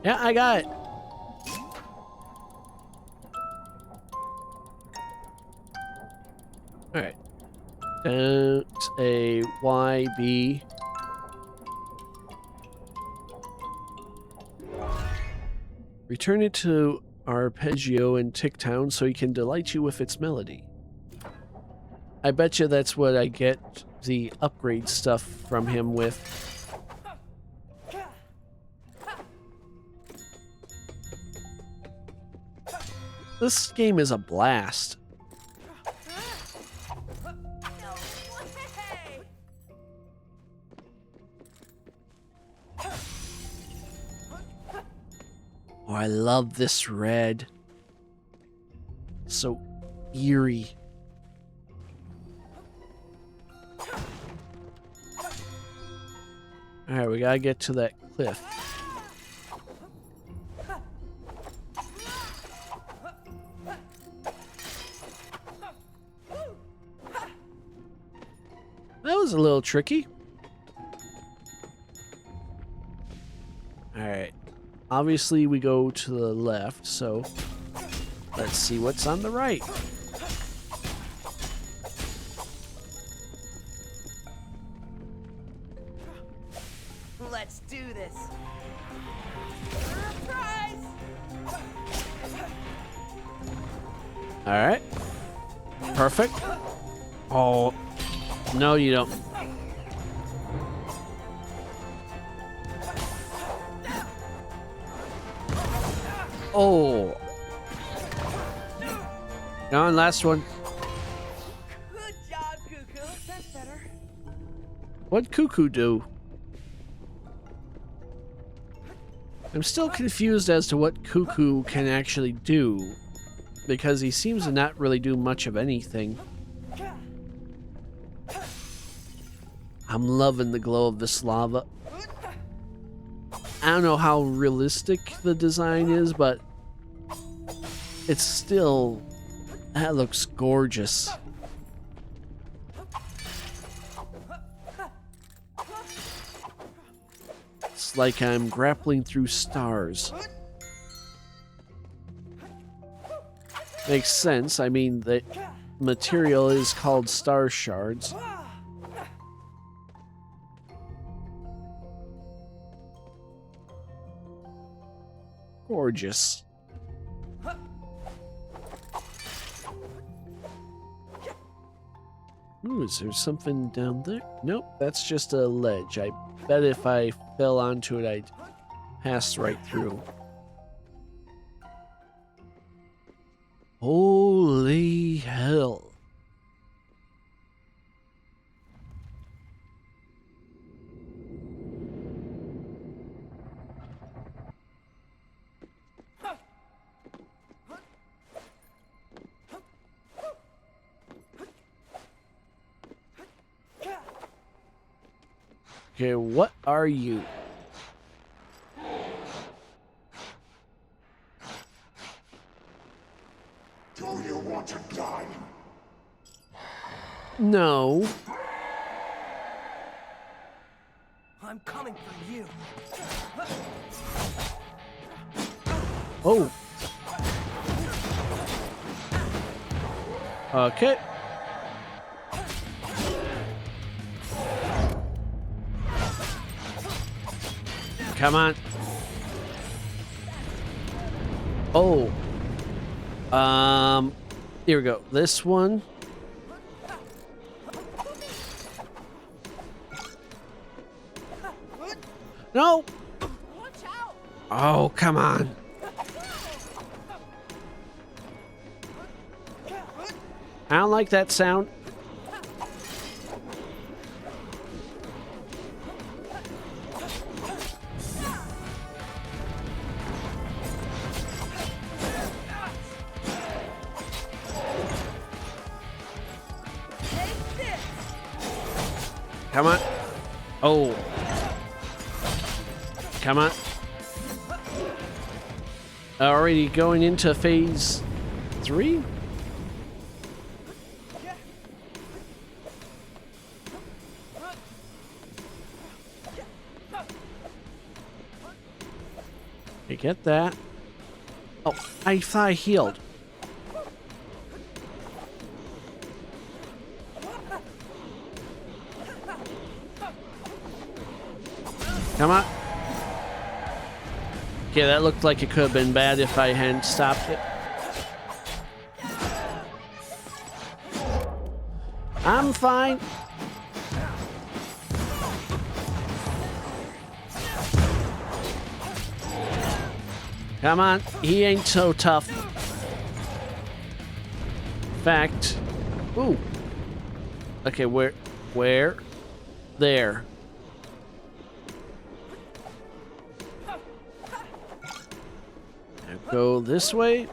Yeah, I got it. Alright. A Y B. Return it to Arpeggio in Ticktown so he can delight you with its melody. I bet you that's what I get the upgrade stuff from him with. This game is a blast. Oh, I love this red. So eerie. Alright, we gotta get to that cliff. That was a little tricky. Alright. Obviously, we go to the left, so let's see what's on the right. Let's do this. Surprise! Alright. Perfect. Oh, no, you don't. Oh. Come on, last one. What'd Cuckoo do? I'm still confused as to what Cuckoo can actually do, because he seems to not really do much of anything. I'm loving the glow of this lava. I don't know how realistic the design is, but it's still... that looks gorgeous. It's like I'm grappling through stars. Makes sense. I mean, the material is called star shards. Gorgeous. Ooh, is there something down there? Nope, that's just a ledge. I bet if I fell onto it, I'd pass right through. Holy hell. Okay, what are you? Do you want to die? No. I'm coming for you. Oh. Okay. Come on. Oh. Here we go. This one. No. Oh, come on. I don't like that sound. Come on. Oh. Come on. Already going into phase 3? You get that? Oh, I thought I healed. Come on. Okay, that looked like it could have been bad if I hadn't stopped it. I'm fine. Come on, he ain't so tough. In fact, ooh. Okay, where? There. Now go this way.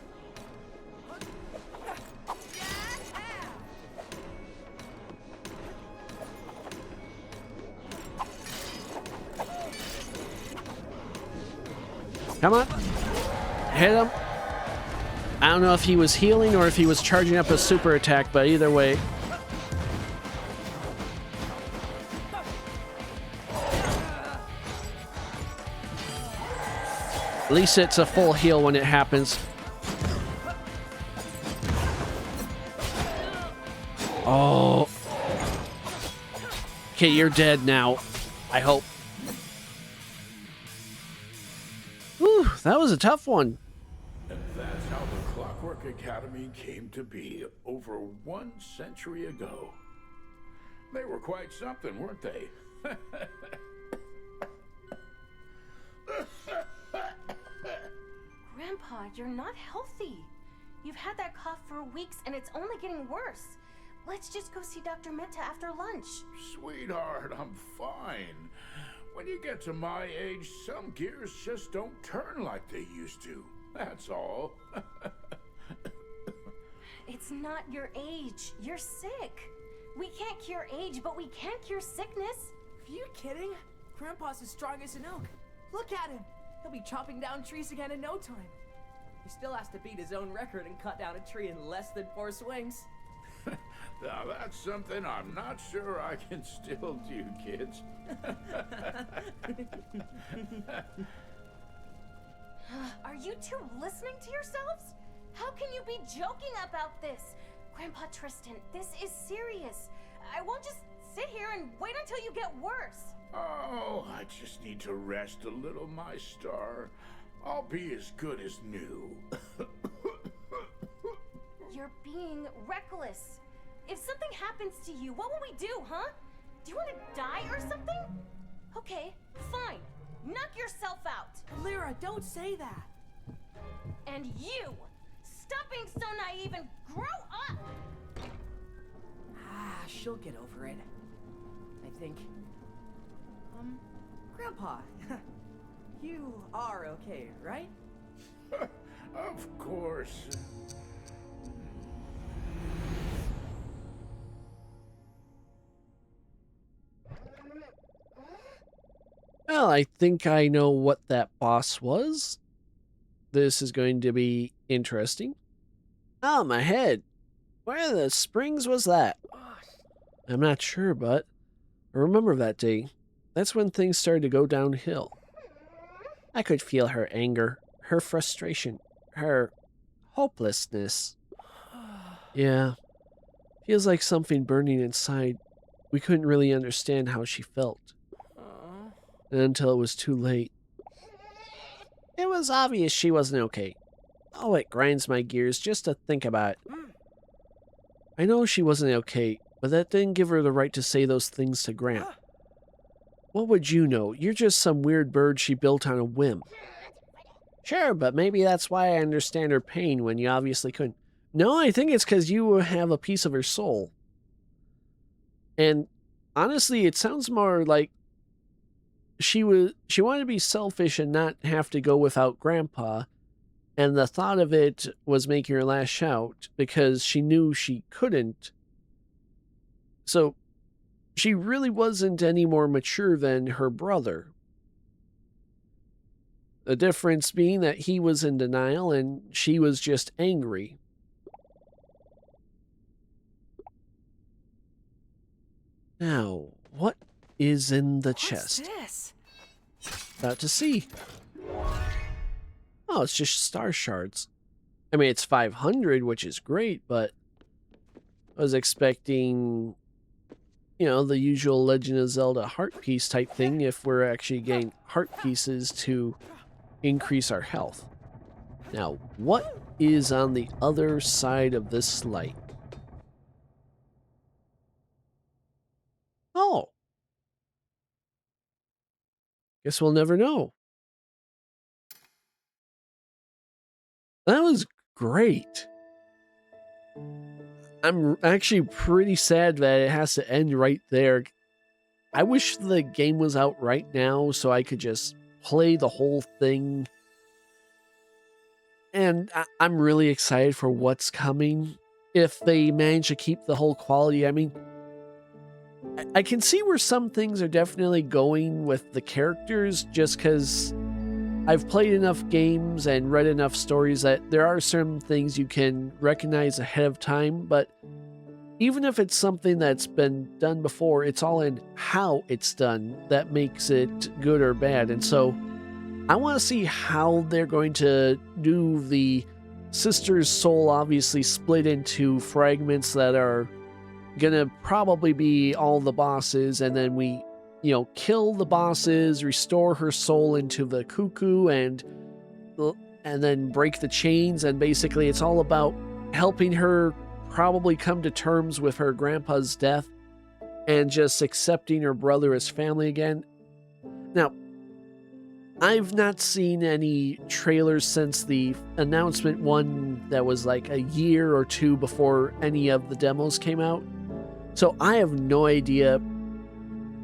Come on. Hit him. I don't know if he was healing or if he was charging up a super attack, but either way. At least it's a full heal when it happens. Oh. Okay, you're dead now. I hope. Whew, that was a tough one. And that's how the Clockwork Academy came to be over 1 century ago. They were quite something, weren't they? Grandpa, you're not healthy. You've had that cough for weeks and it's only getting worse. Let's just go see Dr. Mehta after lunch. Sweetheart, I'm fine. When you get to my age, some gears just don't turn like they used to. That's all. It's not your age. You're sick. We can't cure age, but we can cure sickness. Are you kidding? Grandpa's as strong as an oak. Look at him. He'll be chopping down trees again in no time. He still has to beat his own record and cut down a tree in less than 4 swings. Now that's something I'm not sure I can still do, kids. Are you two listening to yourselves? How can you be joking about this? Grandpa Tristan, this is serious. I won't just sit here and wait until you get worse. Oh, I just need to rest a little, my star. I'll be as good as new. You're being reckless. If something happens to you, what will we do, huh? Do you want to die or something? Okay, fine. Knock yourself out. Lyra, don't say that. And you, stop being so naive and grow up. She'll get over it. I think. Grandpa, you are okay, right? Of course. Well, I think I know what that boss was. This is going to be interesting. Oh, my head. Where the springs was that? I'm not sure, but I remember that day. That's when things started to go downhill. I could feel her anger, her frustration, her hopelessness. Yeah, feels like something burning inside. We couldn't really understand how she felt. Until it was too late. It was obvious she wasn't okay. Oh, it grinds my gears just to think about it. I know she wasn't okay, but that didn't give her the right to say those things to Gramp. What would you know? You're just some weird bird she built on a whim. Sure, but maybe that's why I understand her pain when you obviously couldn't. No, I think it's because you have a piece of her soul. And honestly, it sounds more like she wanted to be selfish and not have to go without Grandpa, and the thought of it was making her lash out because she knew she couldn't. So she really wasn't any more mature than her brother. The difference being that he was in denial and she was just angry. Now, what is in the chest? What's this? About to see. Oh, it's just star shards. I mean, it's 500, which is great, but I was expecting, you know, the usual Legend of Zelda heart piece type thing if we're actually getting heart pieces to increase our health. Now, what is on the other side of this light? Oh. Guess we'll never know. That was great. I'm actually pretty sad that it has to end right there. I wish the game was out right now so I could just play the whole thing. And I'm really excited for what's coming. If they manage to keep the whole quality, I mean, I can see where some things are definitely going with the characters just because I've played enough games and read enough stories that there are certain things you can recognize ahead of time, but even if it's something that's been done before, it's all in how it's done that makes it good or bad. And so I want to see how they're going to do the sister's soul obviously split into fragments that are gonna probably be all the bosses, and then we, you know, kill the bosses, restore her soul into the cuckoo, and then break the chains. And basically it's all about helping her probably come to terms with her grandpa's death and just accepting her brother as family again. Now, I've not seen any trailers since the announcement one that was like a year or two before any of the demos came out. So I have no idea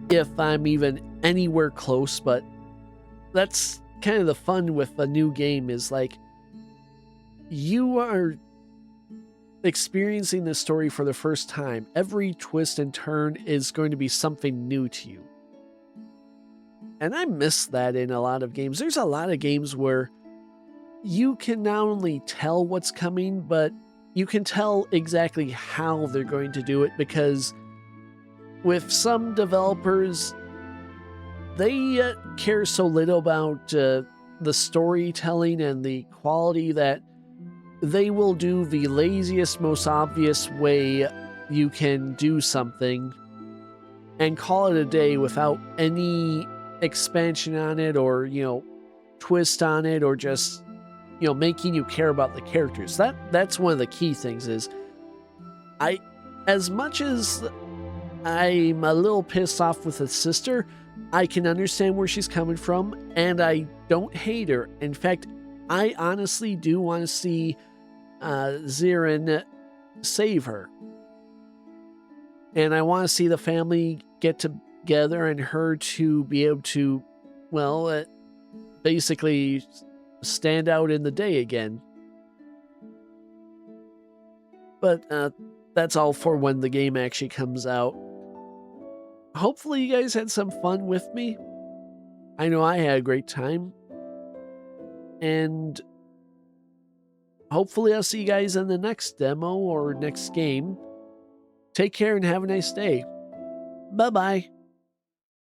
if I'm even anywhere close, but that's kind of the fun with a new game is like you are experiencing the story for the first time. Every twist and turn is going to be something new to you. And I miss that in a lot of games. There's a lot of games where you can not only tell what's coming, but you can tell exactly how they're going to do it, because with some developers, they care so little about the storytelling and the quality that they will do the laziest, most obvious way you can do something and call it a day without any expansion on it or, you know, twist on it or just, you know, making you care about the characters. That's one of the key things is as much as I'm a little pissed off with the sister, I can understand where she's coming from and I don't hate her. In fact, I honestly do want to see Zirian save her. And I want to see the family get together and her to be able to, well, basically stand out in the day again. But that's all for when the game actually comes out. Hopefully you guys had some fun with me. I know I had a great time. And hopefully I'll see you guys in the next demo or next game. Take care and have a nice day. Bye-bye.